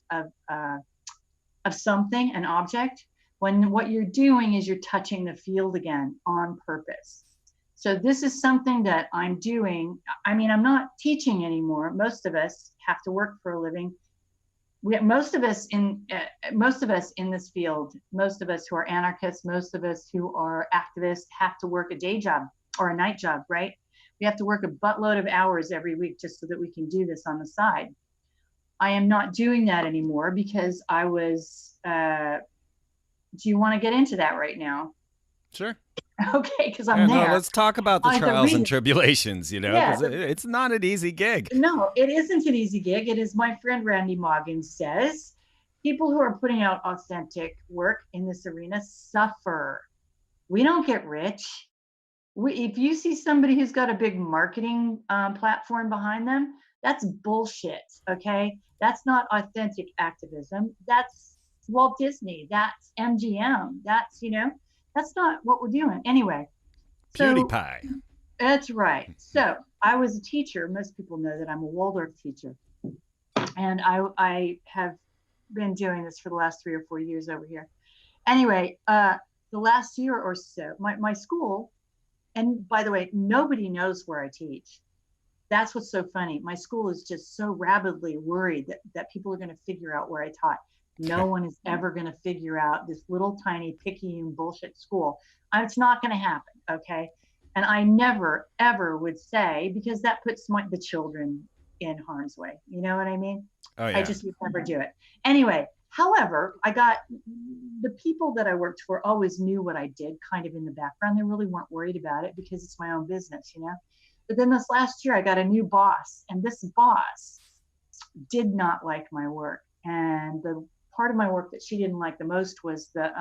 something, an object, when what you're doing is you're touching the field again on purpose. So this is something that I'm doing. I mean, I'm not teaching anymore. Most of us have to work for a living. Most of us in this field, most of us who are anarchists, most of us who are activists have to work a day job or a night job, right? We have to work a buttload of hours every week just so that we can do this on the side. I am not doing that anymore because I was, do you want to get into that right now? Sure. Okay, because I'm there. No, let's talk about the trials and tribulations, because it's not an easy gig. No, it isn't an easy gig. It is, my friend Randy Moggins says, people who are putting out authentic work in this arena suffer. We don't get rich. If you see somebody who's got a big marketing platform behind them, that's bullshit, okay? That's not authentic activism. That's Walt Disney. That's MGM. That's, that's not what we're doing. Anyway. PewDiePie. That's right. So I was a teacher. Most people know that I'm a Waldorf teacher. And I have been doing this for the last 3 or 4 years over here. Anyway, the last year or so, my school, and by the way, nobody knows where I teach. That's what's so funny. My school is just so rabidly worried that people are going to figure out where I taught. No one is ever going to figure out this little tiny picayune bullshit school. It's not going to happen, okay? And I never, ever would say, because that puts the children in harm's way. You know what I mean? Oh, yeah. I just would never do it. Anyway, However, I got the people that I worked for always knew what I did kind of in the background. They really weren't worried about it because it's my own business, you know. But then this last year, I got a new boss, and this boss did not like my work. And the part of my work that she didn't like the most was the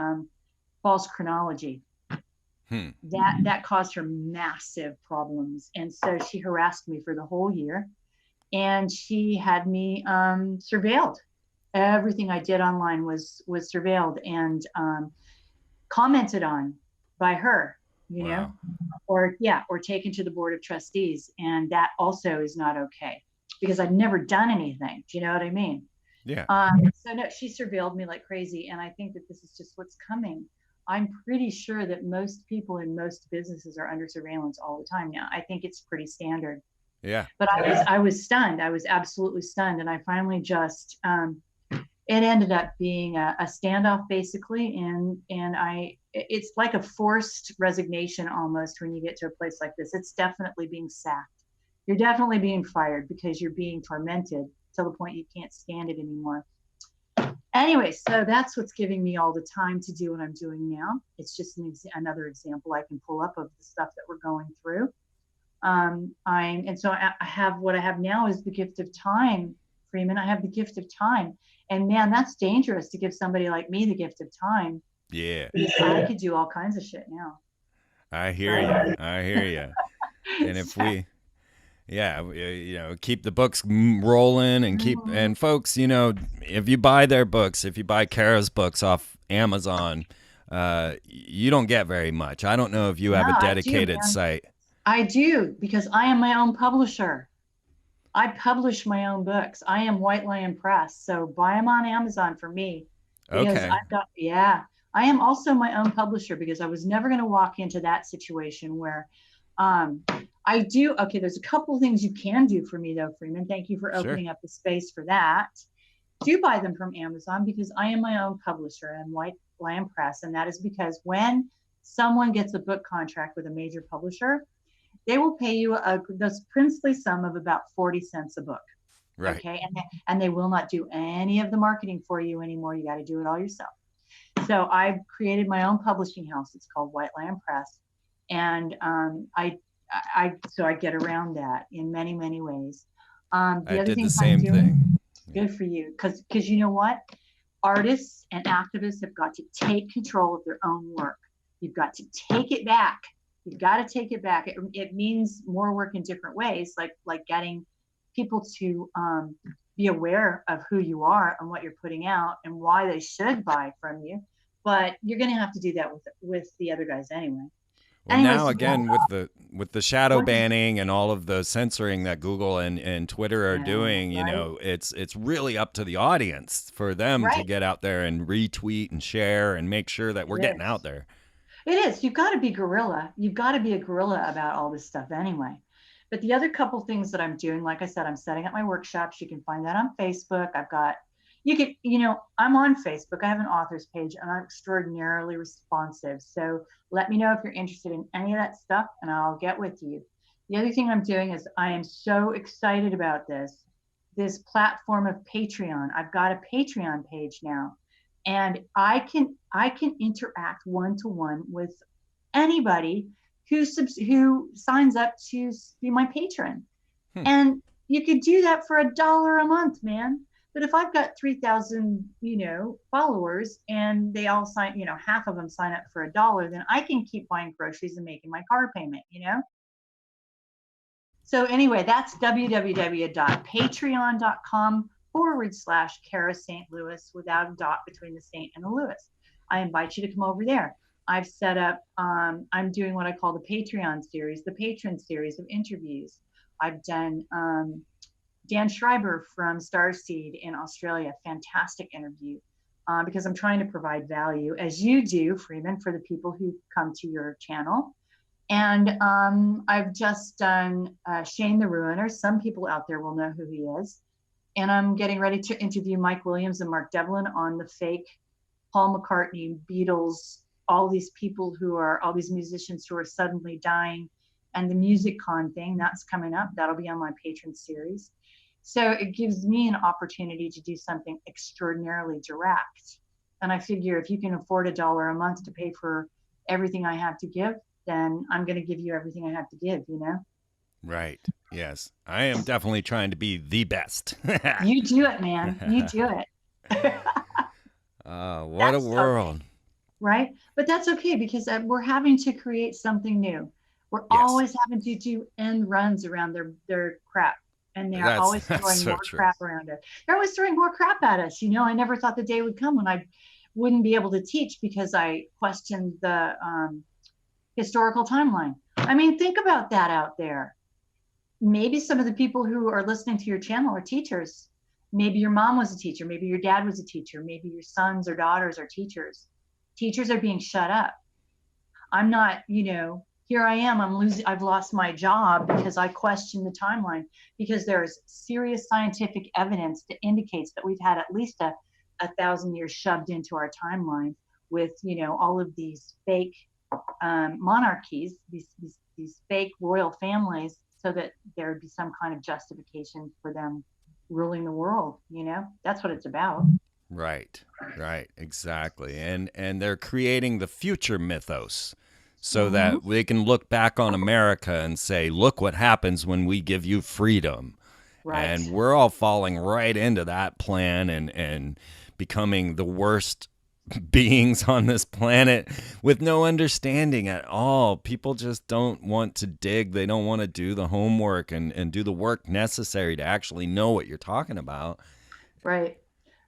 false chronology. That caused her massive problems, and so she harassed me for the whole year, and she had me surveilled. Everything I did online was surveilled and commented on by her, you know, or taken to the board of trustees, and that also is not okay because I've never done anything. Do you know what I mean? Yeah. So no, she surveilled me like crazy, and I think that this is just what's coming. I'm pretty sure that most people in most businesses are under surveillance all the time now. I think it's pretty standard. Yeah. But I was stunned. I was absolutely stunned, and I finally just it ended up being a standoff basically, and it's like a forced resignation almost when you get to a place like this. It's definitely being sacked. You're definitely being fired because you're being tormented to the point you can't stand it anymore. Anyway, so that's what's giving me all the time to do what I'm doing now. It's just another example I can pull up of the stuff that we're going through. So I have what I have now is the gift of time, Freeman. I have the gift of time, and man, that's dangerous to give somebody like me the gift of time. Yeah. Because I could do all kinds of shit now. I hear you. I hear you. And if we, keep the books rolling and and folks, if you buy their books, if you buy Cara's books off Amazon, you don't get very much. I don't know if you have a dedicated site. I do, because I am my own publisher. I publish my own books. I am White Lion Press. So buy them on Amazon for me. Because Okay. I am also my own publisher because I was never going to walk into that situation where I do. Okay, there's a couple of things you can do for me though, Freeman. Thank you for opening up the space for that. Do buy them from Amazon because I am my own publisher and White Lion Press. And that is because when someone gets a book contract with a major publisher, they will pay you this princely sum of about 40 cents a book. Right. Okay. And they will not do any of the marketing for you anymore. You got to do it all yourself. So I've created my own publishing house. It's called White Lion Press. And I get around that in many, many ways. I did the same thing. Good for you. Because you know what? Artists and activists have got to take control of their own work. You've got to take it back. You've got to take it back. It means more work in different ways, like getting people to be aware of who you are and what you're putting out and why they should buy from you. But you're going to have to do that with the other guys anyway. Well, now again with the shadow banning and all of the censoring that Google and Twitter are doing, it's really up to the audience for them to get out there and retweet and share and make sure that we're getting out there. It is. You've got to be guerrilla. You've got to be a guerrilla about all this stuff anyway. But the other couple things that I'm doing, like I said, I'm setting up my workshops. You can find that on Facebook. I'm on Facebook. I have an authors page and I'm extraordinarily responsive. So let me know if you're interested in any of that stuff and I'll get with you. The other thing I'm doing is I am so excited about this platform of Patreon. I've got a Patreon page now. And I can interact one-to-one with anybody who signs up to be my patron. And you could do that for $1 a month, man. But if I've got 3,000, followers and they all sign, half of them sign up for $1, then I can keep buying groceries and making my car payment, So anyway, that's www.patreon.com/Cara St. Louis without a dot between the Saint and the Louis. I invite you to come over there. I've set up, I'm doing what I call the Patreon series, the patron series of interviews. I've done Dan Schreiber from Starseed in Australia, fantastic interview, because I'm trying to provide value, as you do, Freeman, for the people who come to your channel. And I've just done Shane the Ruiner. Some people out there will know who he is. And I'm getting ready to interview Mike Williams and Mark Devlin on the fake Paul McCartney, Beatles, all these musicians who are suddenly dying, and the Music Con thing, that's coming up. That'll be on my patron series. So it gives me an opportunity to do something extraordinarily direct. And I figure if you can afford $1 a month to pay for everything I have to give, then I'm going to give you everything I have to give, you know? Right. Yes. I am definitely trying to be the best. You do it, man. You do it. What a That's okay, world. right? But that's okay because we're having to create something new. We're Yes. always having to do end runs around their crap, and they're That's always that's throwing so more true. crap around us. They're always throwing more crap at us. You know, I never thought the day would come when I wouldn't be able to teach because I questioned the historical timeline. I mean, think about that out there. Maybe some of the people who are listening to your channel are teachers. Maybe your mom was a teacher. Maybe your dad was a teacher. Maybe your sons or daughters are teachers. Teachers are being shut up. I'm not, here I am, I've lost my job because I question the timeline, because there's serious scientific evidence that indicates that we've had at least a thousand years shoved into our timeline with, all of these fake monarchies, these fake royal families, so that there would be some kind of justification for them ruling the world. That's what it's about. Right. Right. Exactly. And they're creating the future mythos so Mm-hmm. that they can look back on America and say, look what happens when we give you freedom. Right. And we're all falling right into that plan and becoming the worst beings on this planet with no understanding at all. People just don't want to dig. They don't want to do the homework and do the work necessary to actually know what you're talking about. Right.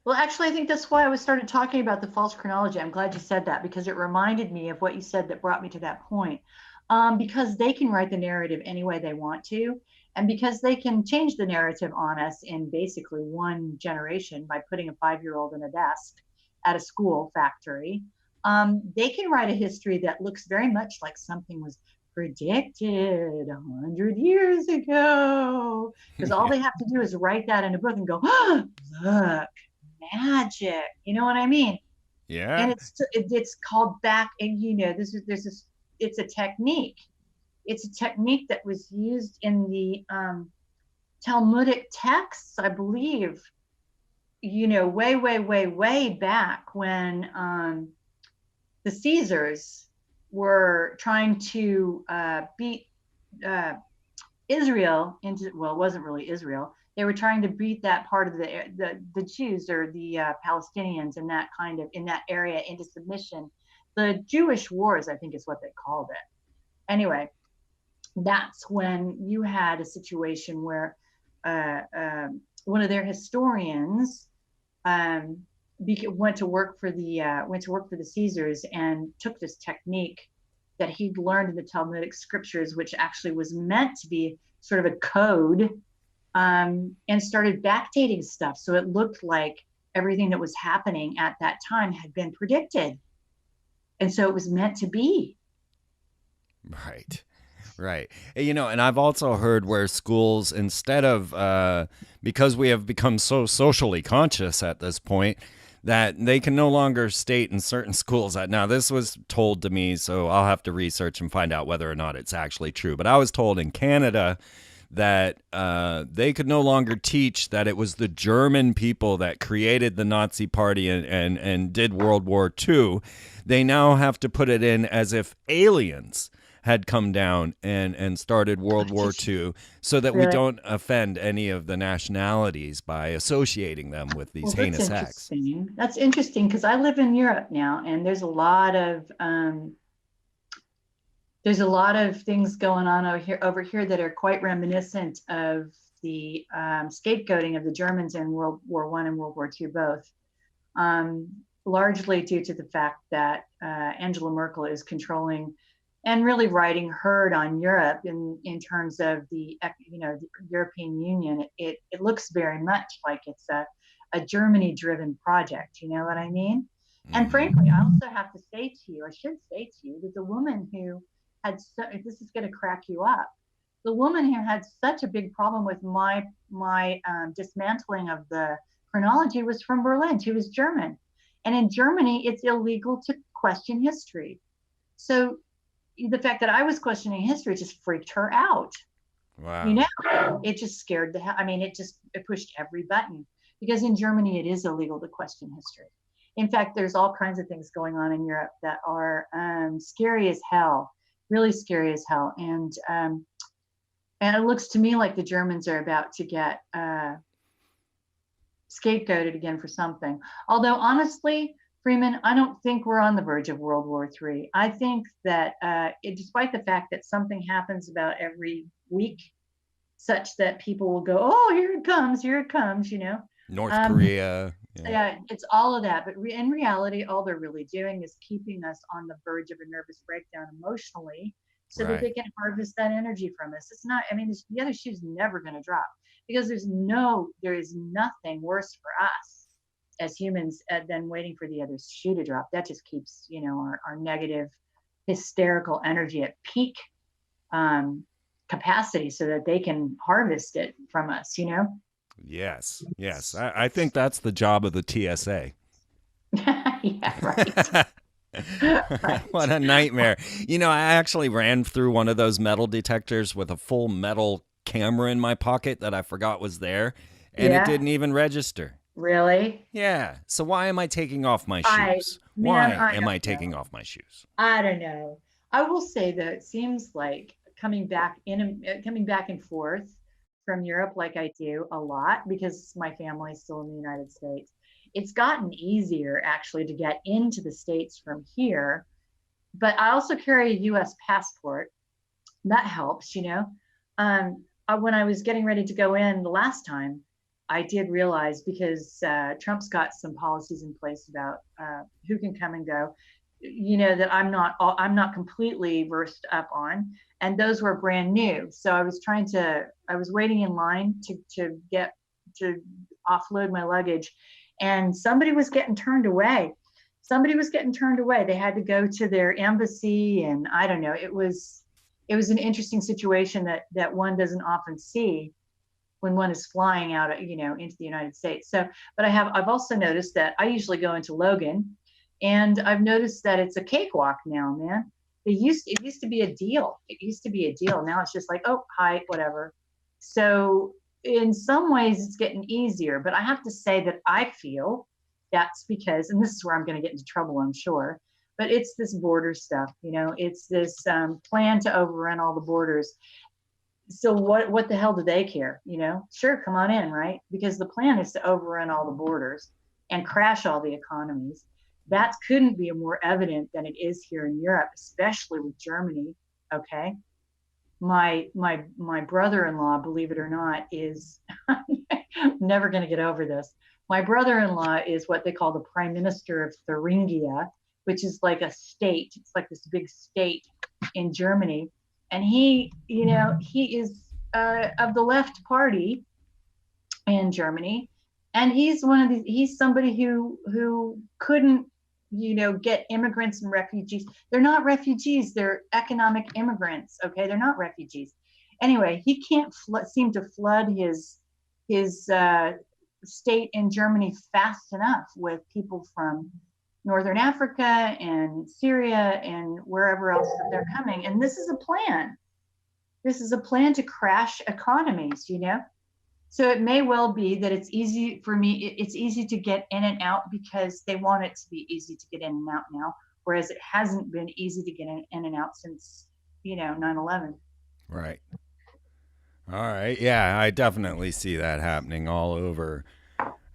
Well, actually, I think that's why I was started talking about the false chronology. I'm glad you said that because it reminded me of what you said that brought me to that point. Because they can write the narrative any way they want to, and because they can change the narrative on us in basically one generation by putting a 5-year-old in a desk at a school factory, they can write a history that looks very much like something was predicted 100 years ago. Because all Yeah. they have to do is write that in a book and go, oh, look, magic. You know what I mean? And Yeah. it's called back. And there's this. It's a technique. It's a technique that was used in the Talmudic texts, I believe. Way, way, way, way back when the Caesars were trying to beat uh, Israel into, well, it wasn't really Israel. They were trying to beat that part of the Jews or the Palestinians in that area into submission. The Jewish Wars, I think, is what they called it. Anyway, that's when you had a situation where one of their historians um, went to work for the Caesars and took this technique that he'd learned in the Talmudic scriptures, which actually was meant to be sort of a code, and started backdating stuff. So it looked like everything that was happening at that time had been predicted. And so it was meant to be. Right. Right. And I've also heard where schools, instead of, because we have become so socially conscious at this point, that they can no longer state in certain schools that, now this was told to me, so I'll have to research and find out whether or not it's actually true. But I was told in Canada that they could no longer teach that it was the German people that created the Nazi Party and did World War II. They now have to put it in as if aliens had come down and started World War II, so that we Really? don't offend any of the nationalities by associating them with these Well, that's heinous acts. interesting. That's interesting because I live in Europe now, and there's a lot of things going on over here that are quite reminiscent of the scapegoating of the Germans in World War One and World War II both, largely due to the fact that Angela Merkel is controlling and really riding herd on Europe in terms of the European Union. It looks very much like it's a Germany driven project. You know what I mean? And Mm-hmm. frankly, I also have to say to you, I should say to you, that the woman who this is going to crack you up. The woman who had such a big problem with my dismantling of the chronology was from Berlin. She was German, and in Germany, it's illegal to question history. So the fact that I was questioning history just freaked her out. You Wow. know, it just scared I mean, it pushed every button because in Germany it is illegal to question history. In fact, there's all kinds of things going on in Europe that are scary as hell, really scary as hell. And it looks to me like the Germans are about to get scapegoated again for something. Although honestly, Freeman, I don't think we're on the verge of World War III. I think that despite the fact that something happens about every week, such that people will go, oh, here it comes, you know. North Um, Korea. Yeah. yeah, it's all of that. But in reality, all they're really doing is keeping us on the verge of a nervous breakdown emotionally so that Right. they can harvest that energy from us. It's not, I mean, the other shoe's never going to drop because there is nothing worse for us as humans than waiting for the other shoe to drop. That just keeps, you know, our negative, hysterical energy at peak um, capacity so that they can harvest it from us, you know? Yes. Yes. I think that's the job of the TSA. Yeah, right. Right. What a nightmare. You know, I actually ran through one of those metal detectors with a full metal camera in my pocket that I forgot was there, and it Yeah, didn't even register. really? Yeah. So why am I taking off my shoes? Man, Why I am I don't taking know. off my shoes? I don't know. I will say that it seems like coming back and forth from Europe like I do a lot because my family's still in the United States. It's gotten easier actually to get into the States from here, but I also carry a US passport. That helps, you know. When I was getting ready to go in the last time, I did realize because Trump's got some policies in place about who can come and go, you know, that I'm not completely versed up on, and those were brand new. So I was waiting in line to offload my luggage, and somebody was getting turned away. They had to go to their embassy, and I don't know. It was an interesting situation that one doesn't often see when one is flying out, you know, into the United States. So, but I've also noticed that I usually go into Logan, and I've noticed that it's a cakewalk now, man. It used to be a deal. It used to be a deal. Now it's just like, oh, hi, whatever. So in some ways it's getting easier, but I have to say that I feel that's because, and this is where I'm going to get into trouble, I'm sure, but it's this border stuff, you know, it's this plan to overrun all the borders. So what the hell do they care? You know, sure, come on in, right? Because the plan is to overrun all the borders and crash all the economies. That couldn't be more evident than it is here in Europe, especially with Germany. Okay, my brother-in-law, believe it or not, is never going to get over this. My brother-in-law is what they call the prime minister of Thuringia, which is like a state. It's like this big state in Germany, and he is of the left party in Germany, and he's somebody who couldn't, you know, get immigrants and refugees. They're not refugees, they're economic immigrants. Okay, they're not refugees. Anyway, he can't seem to flood his state in Germany fast enough with people from Northern Africa and Syria and wherever else that they're coming. And this is a plan. This is a plan to crash economies, you know? So it may well be that it's easy for me. It's easy to get in and out because they want it to be easy to get in and out now, whereas it hasn't been easy to get in and out since, you know, 9/11. Right. All right. Yeah, I definitely see that happening all over.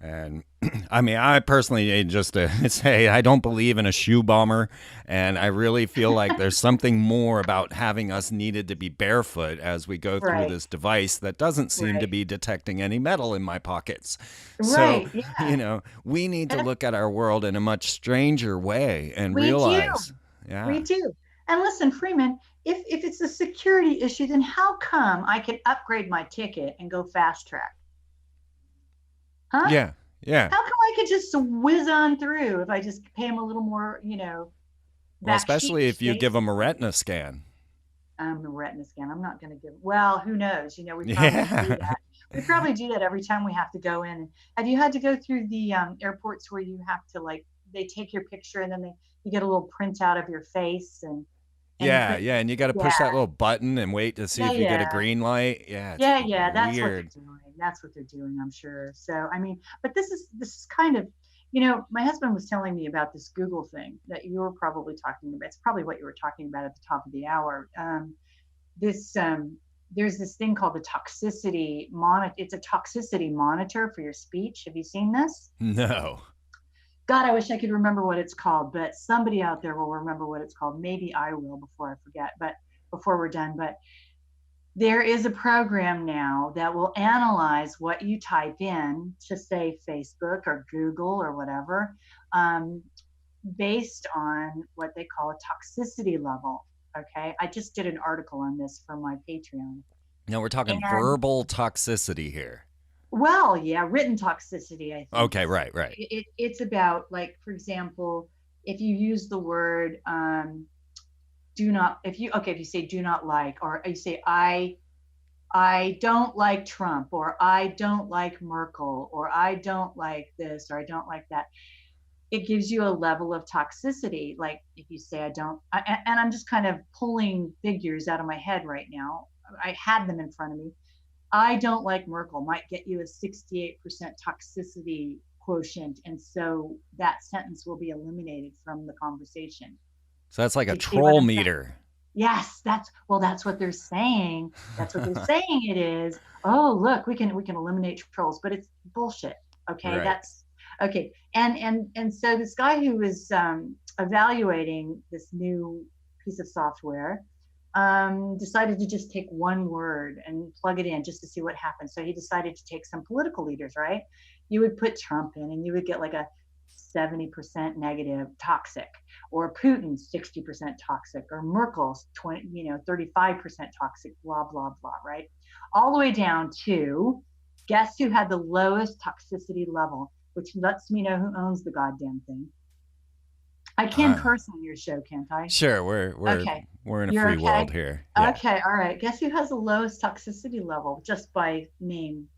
And I mean, I personally just say I don't believe in a shoe bomber. And I really feel like there's something more about having us needed to be barefoot as we go through Right, this device that doesn't seem to right, be detecting any metal in my pockets. So, right. Yeah, you know, we need to and look at our world in a much stranger way and we do. realize, We yeah. do. And listen, Freeman, if it's a security issue, then how come I can upgrade my ticket and go fast track? Huh? Yeah. Yeah. How come I could just whiz on through if I just pay him a little more, you know, Well, backsheet especially if you give space? them a retina scan. The retina scan. I'm not going to give. Well, who knows? You know, we probably do Yeah. that. We probably do that every time we have to go in. Have you had to go through the airports where you have to, like, they take your picture and then you get a little printout of your face and and you Yeah, put, yeah, and you got to yeah, push that little button and wait to see yeah, if you get a yeah. green light. Yeah, it's Yeah, that's what weird. they're doing. That's what they're doing, I'm sure. So, I mean, but this is kind of, my husband was telling me about this Google thing that you were probably talking about. It's probably what you were talking about at the top of the hour. This There's this thing called the toxicity monitor. It's a toxicity monitor for your speech. Have you seen this? No. God, I wish I could remember what it's called, but somebody out there will remember what it's called. Maybe I will before I forget, but before we're done. But there is a program now that will analyze what you type in to, say, Facebook or Google or whatever, um, based on what they call a toxicity level. Okay. I just did an article on this for my Patreon. No, we're talking And verbal toxicity here. well, yeah, written toxicity, I think. Okay, right, right. It's about, like, for example, if you use the word do not, if you say do not like, or you say I don't like Trump, or I don't like Merkel, or I don't like this, or I don't like that. It gives you a level of toxicity. Like if you say and I'm just kind of pulling figures out of my head right now. I had them in front of me. I don't like Merkel might get you a 68% toxicity quotient. And so that sentence will be eliminated from the conversation. So that's like Do a you see what troll I'm saying? meter. Yes, that's what they're saying. That's what they're saying it is. Oh, look, we can eliminate trolls, but it's bullshit. Okay, Right. that's okay. And so this guy who was evaluating this new piece of software decided to just take one word and plug it in just to see what happens. So he decided to take some political leaders, right? You would put Trump in and you would get like a 70% negative toxic, or Putin 60% toxic, or Merkel's 35% toxic, blah blah blah, right? All the way down to, guess who had the lowest toxicity level, which lets me know who owns the goddamn thing. I can Uh, curse on your show, can't I? sure, Okay. we're in a You're free okay? world here. Yeah. Okay, all right. Guess who has the lowest toxicity level just by name?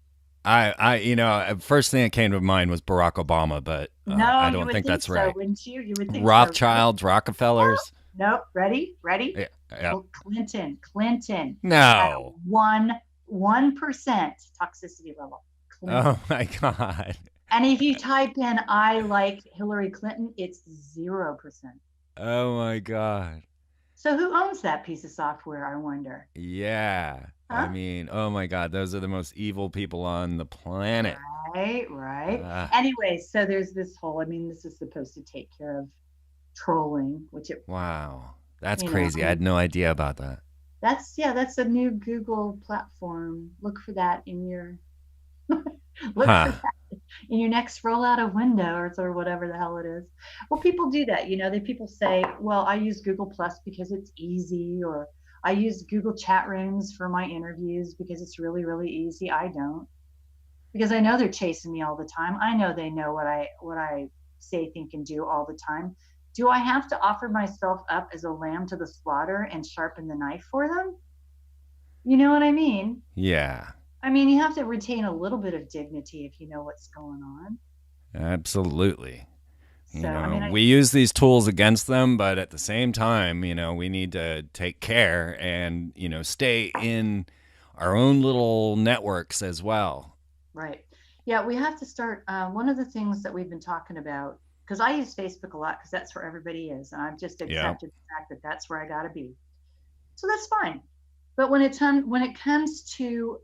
First thing that came to mind was Barack Obama, but No, I you don't would think think that's so, right. wouldn't you? You would think so. Rothschilds, Rockefellers. Nope. Ready? Ready? Yeah, yeah. Clinton had a No. 1% toxicity level. Clinton. Oh my God. And if you type in "I like Hillary Clinton," it's 0%. Oh my God. So who owns that piece of software, I wonder? Yeah. I Huh? mean, oh my God, those are the most evil people on the planet. Right. Uh, Anyway, so there's this whole, I mean, this is supposed to take care of trolling, which wow. That's I crazy. I mean, had no idea about that. that's a new Google platform. Look for that in your look for Huh. that in your next rollout of Windows or whatever the hell it is. Well, people do that. People say, well, I use Google Plus because it's easy, or I use Google chat rooms for my interviews because it's really, really easy. I don't, because I know they're chasing me all the time. I know they know what I say, think, and do all the time. Do I have to offer myself up as a lamb to the slaughter and sharpen the knife for them? You know what I mean? Yeah. I mean, you have to retain a little bit of dignity if you know what's going on. Absolutely. So, I mean, We use these tools against them, but at the same time, we need to take care and, stay in our own little networks as well. right. Yeah, we have to start. One of the things that we've been talking about, because I use Facebook a lot because that's where everybody is. And I've just Yeah. accepted the fact that that's where I got to be. So that's fine. But when it comes to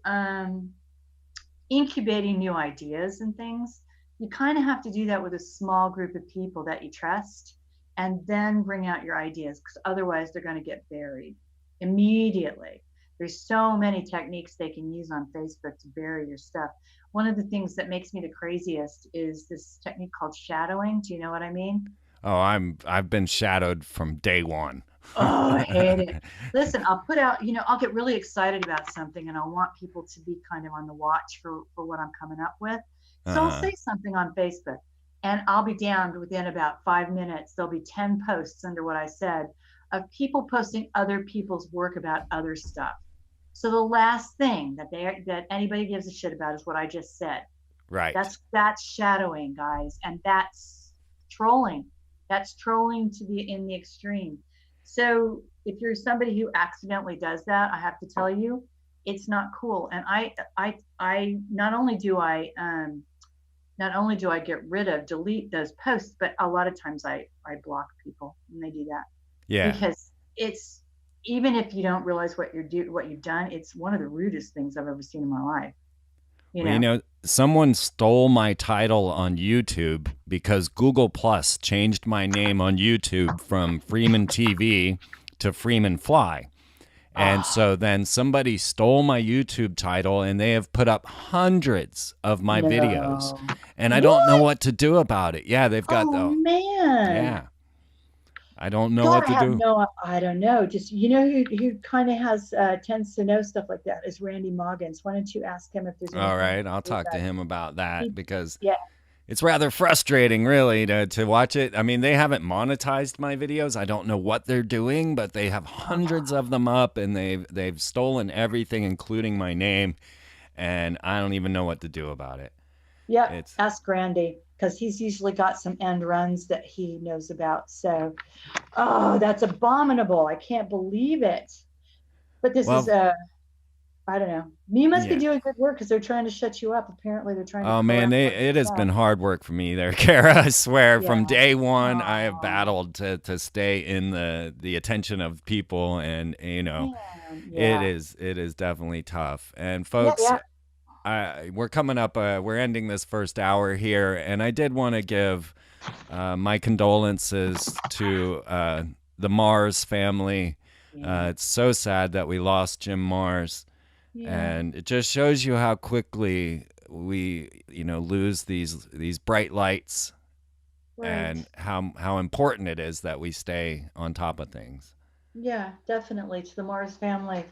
incubating new ideas and things, you kind of have to do that with a small group of people that you trust, and then bring out your ideas, because otherwise they're going to get buried immediately. There's so many techniques they can use on Facebook to bury your stuff. One of the things that makes me the craziest is this technique called shadowing. Do you know what I mean? Oh, I've been shadowed from day one. Oh, I hate it. Listen, I'll get really excited about something and I'll want people to be kind of on the watch for what I'm coming up with. So I'll Uh, say something on Facebook and I'll be damned, within about 5 minutes, there'll be 10 posts under what I said of people posting other people's work about other stuff. So the last thing that anybody gives a shit about is what I just said. right. That's shadowing, guys, and that's trolling. That's trolling to be in the extreme. So if you're somebody who accidentally does that, I have to tell you, it's not cool. And I not only do I delete those posts, but a lot of times I block people when they do that, Yeah. because it's, even if you don't realize what you've done, it's one of the rudest things I've ever seen in my life. Well, you know, someone stole my title on YouTube because Google Plus changed my name on YouTube from Freeman TV to Freeman Fly. And so then somebody stole my YouTube title, and they have put up hundreds of my videos. And I don't know what to do about it. Yeah, they've got man. Yeah. I don't know what to do. I don't know. Just, who kind of tends to know stuff like that is Randy Moggins. Why don't you ask him if there's anything? All right, I'll talk to him about that, because yeah, it's rather frustrating, really, to watch it. I mean, they haven't monetized my videos. I don't know what they're doing, but they have hundreds of them up, and they've stolen everything, including my name, and I don't even know what to do about it. Yeah, ask Randy, because he's usually got some end runs that he knows about. So, that's abominable. I can't believe it. But this is I don't know. You must be doing good work, because they're trying to shut you up. Apparently, they're trying to. Oh man, it has been hard work for me there, Cara. I swear, from day one, I have battled to stay in the attention of people, and it is definitely tough. And folks, we're coming up. We're ending this first hour here, and I did want to give my condolences to the Mars family. It's so sad that we lost Jim Mars. And it just shows you how quickly we, lose these bright lights, and how important it is that we stay on top of things. Yeah, definitely, to the Mars family.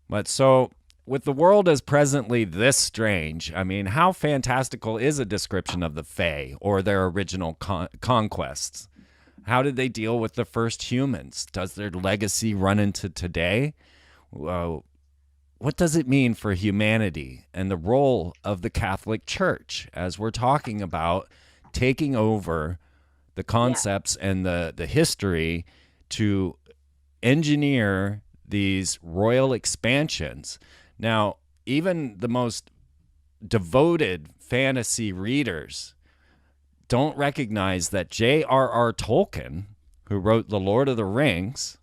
But so, with the world as presently this strange, I mean, how fantastical is a description of the Fae or their original conquests? How did they deal with the first humans? Does their legacy run into today? What does it mean for humanity and the role of the Catholic Church, as we're talking about taking over the concepts and the history to engineer these royal expansions? Now, even the most devoted fantasy readers don't recognize that J.R.R. Tolkien, who wrote The Lord of the Rings,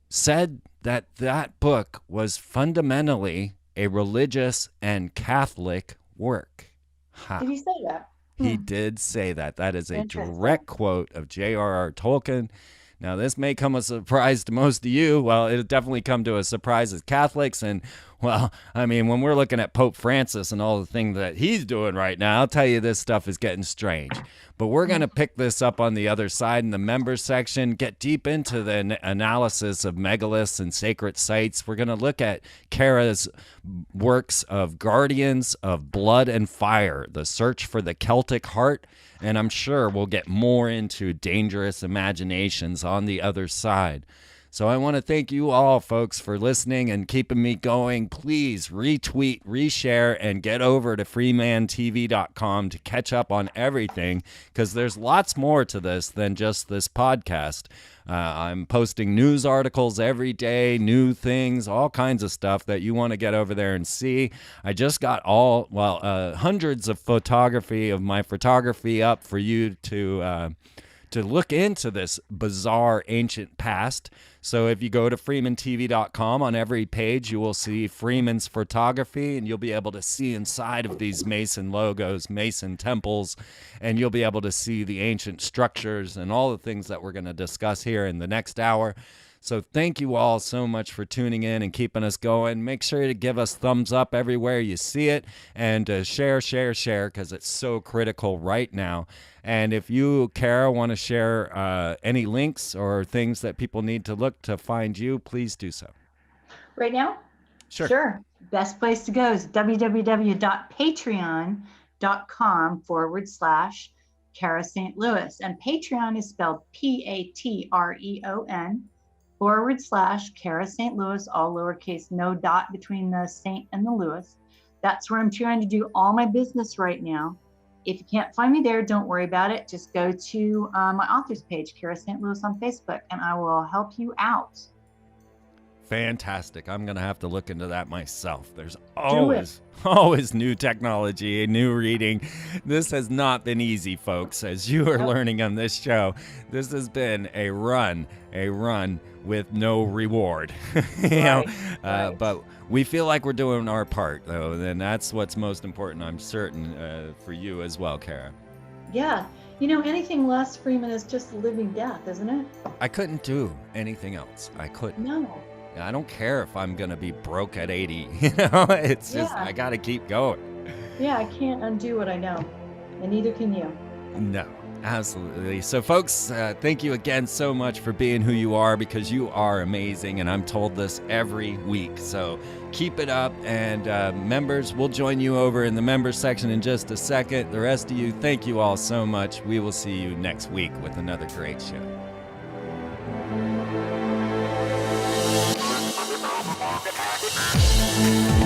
said that book was fundamentally a religious and Catholic work. Did he say that? He did say that. That is a direct quote of J.R.R. Tolkien. Now, this may come as a surprise to most of you. Well, it'll definitely come to a surprise as Catholics. And, well, I mean, when we're looking at Pope Francis and all the things that he's doing right now, I'll tell you, this stuff is getting strange. But we're going to pick this up on the other side in the members section, get deep into the analysis of megaliths and sacred sites. We're going to look at Cara's works of Guardians of Blood and Fire, the search for the Celtic heart. And I'm sure we'll get more into dangerous imaginations on the other side. So I want to thank you all, folks, for listening and keeping me going. Please retweet, reshare, and get over to freemantv.com to catch up on everything, because there's lots more to this than just this podcast. I'm posting news articles every day, new things, all kinds of stuff that you want to get over there and see. I just got hundreds of my photography up for you to look into this bizarre ancient past. So if you go to freemantv.com, on every page you will see Freeman's photography, and you'll be able to see inside of these Mason logos, Mason temples, and you'll be able to see the ancient structures and all the things that we're going to discuss here in the next hour. So thank you all so much for tuning in and keeping us going. Make sure to give us thumbs up everywhere you see it, and share, because it's so critical right now. And if you, Cara, want to share any links or things that people need to look to find you, please do so. Right now? Sure. Best place to go is www.patreon.com/Cara St. Louis. And Patreon is spelled Patreon/Cara St. Louis, all lowercase, no dot between the Saint and the Louis. That's where I'm trying to do all my business right now. if you can't find me there, don't worry about it. Just go to my author's page, Cara St. Louis on Facebook, and I will help you out. Fantastic. I'm going to have to look into that myself. There's always new technology, new reading. This has not been easy, folks, as you are learning on this show. This has been a run with no reward. But we feel like we're doing our part, though, and that's what's most important, I'm certain, for you as well, Cara. Yeah. Anything less, Freeman, is just a living death, isn't it? I couldn't do anything else. I couldn't. No. I don't care if I'm going to be broke at 80. It's just, I got to keep going. Yeah, I can't undo what I know, and neither can you. No, absolutely. So, folks, thank you again so much for being who you are, because you are amazing, and I'm told this every week. So keep it up, and members, we'll join you over in the members section in just a second. The rest of you, thank you all so much. We will see you next week with another great show. Thank you.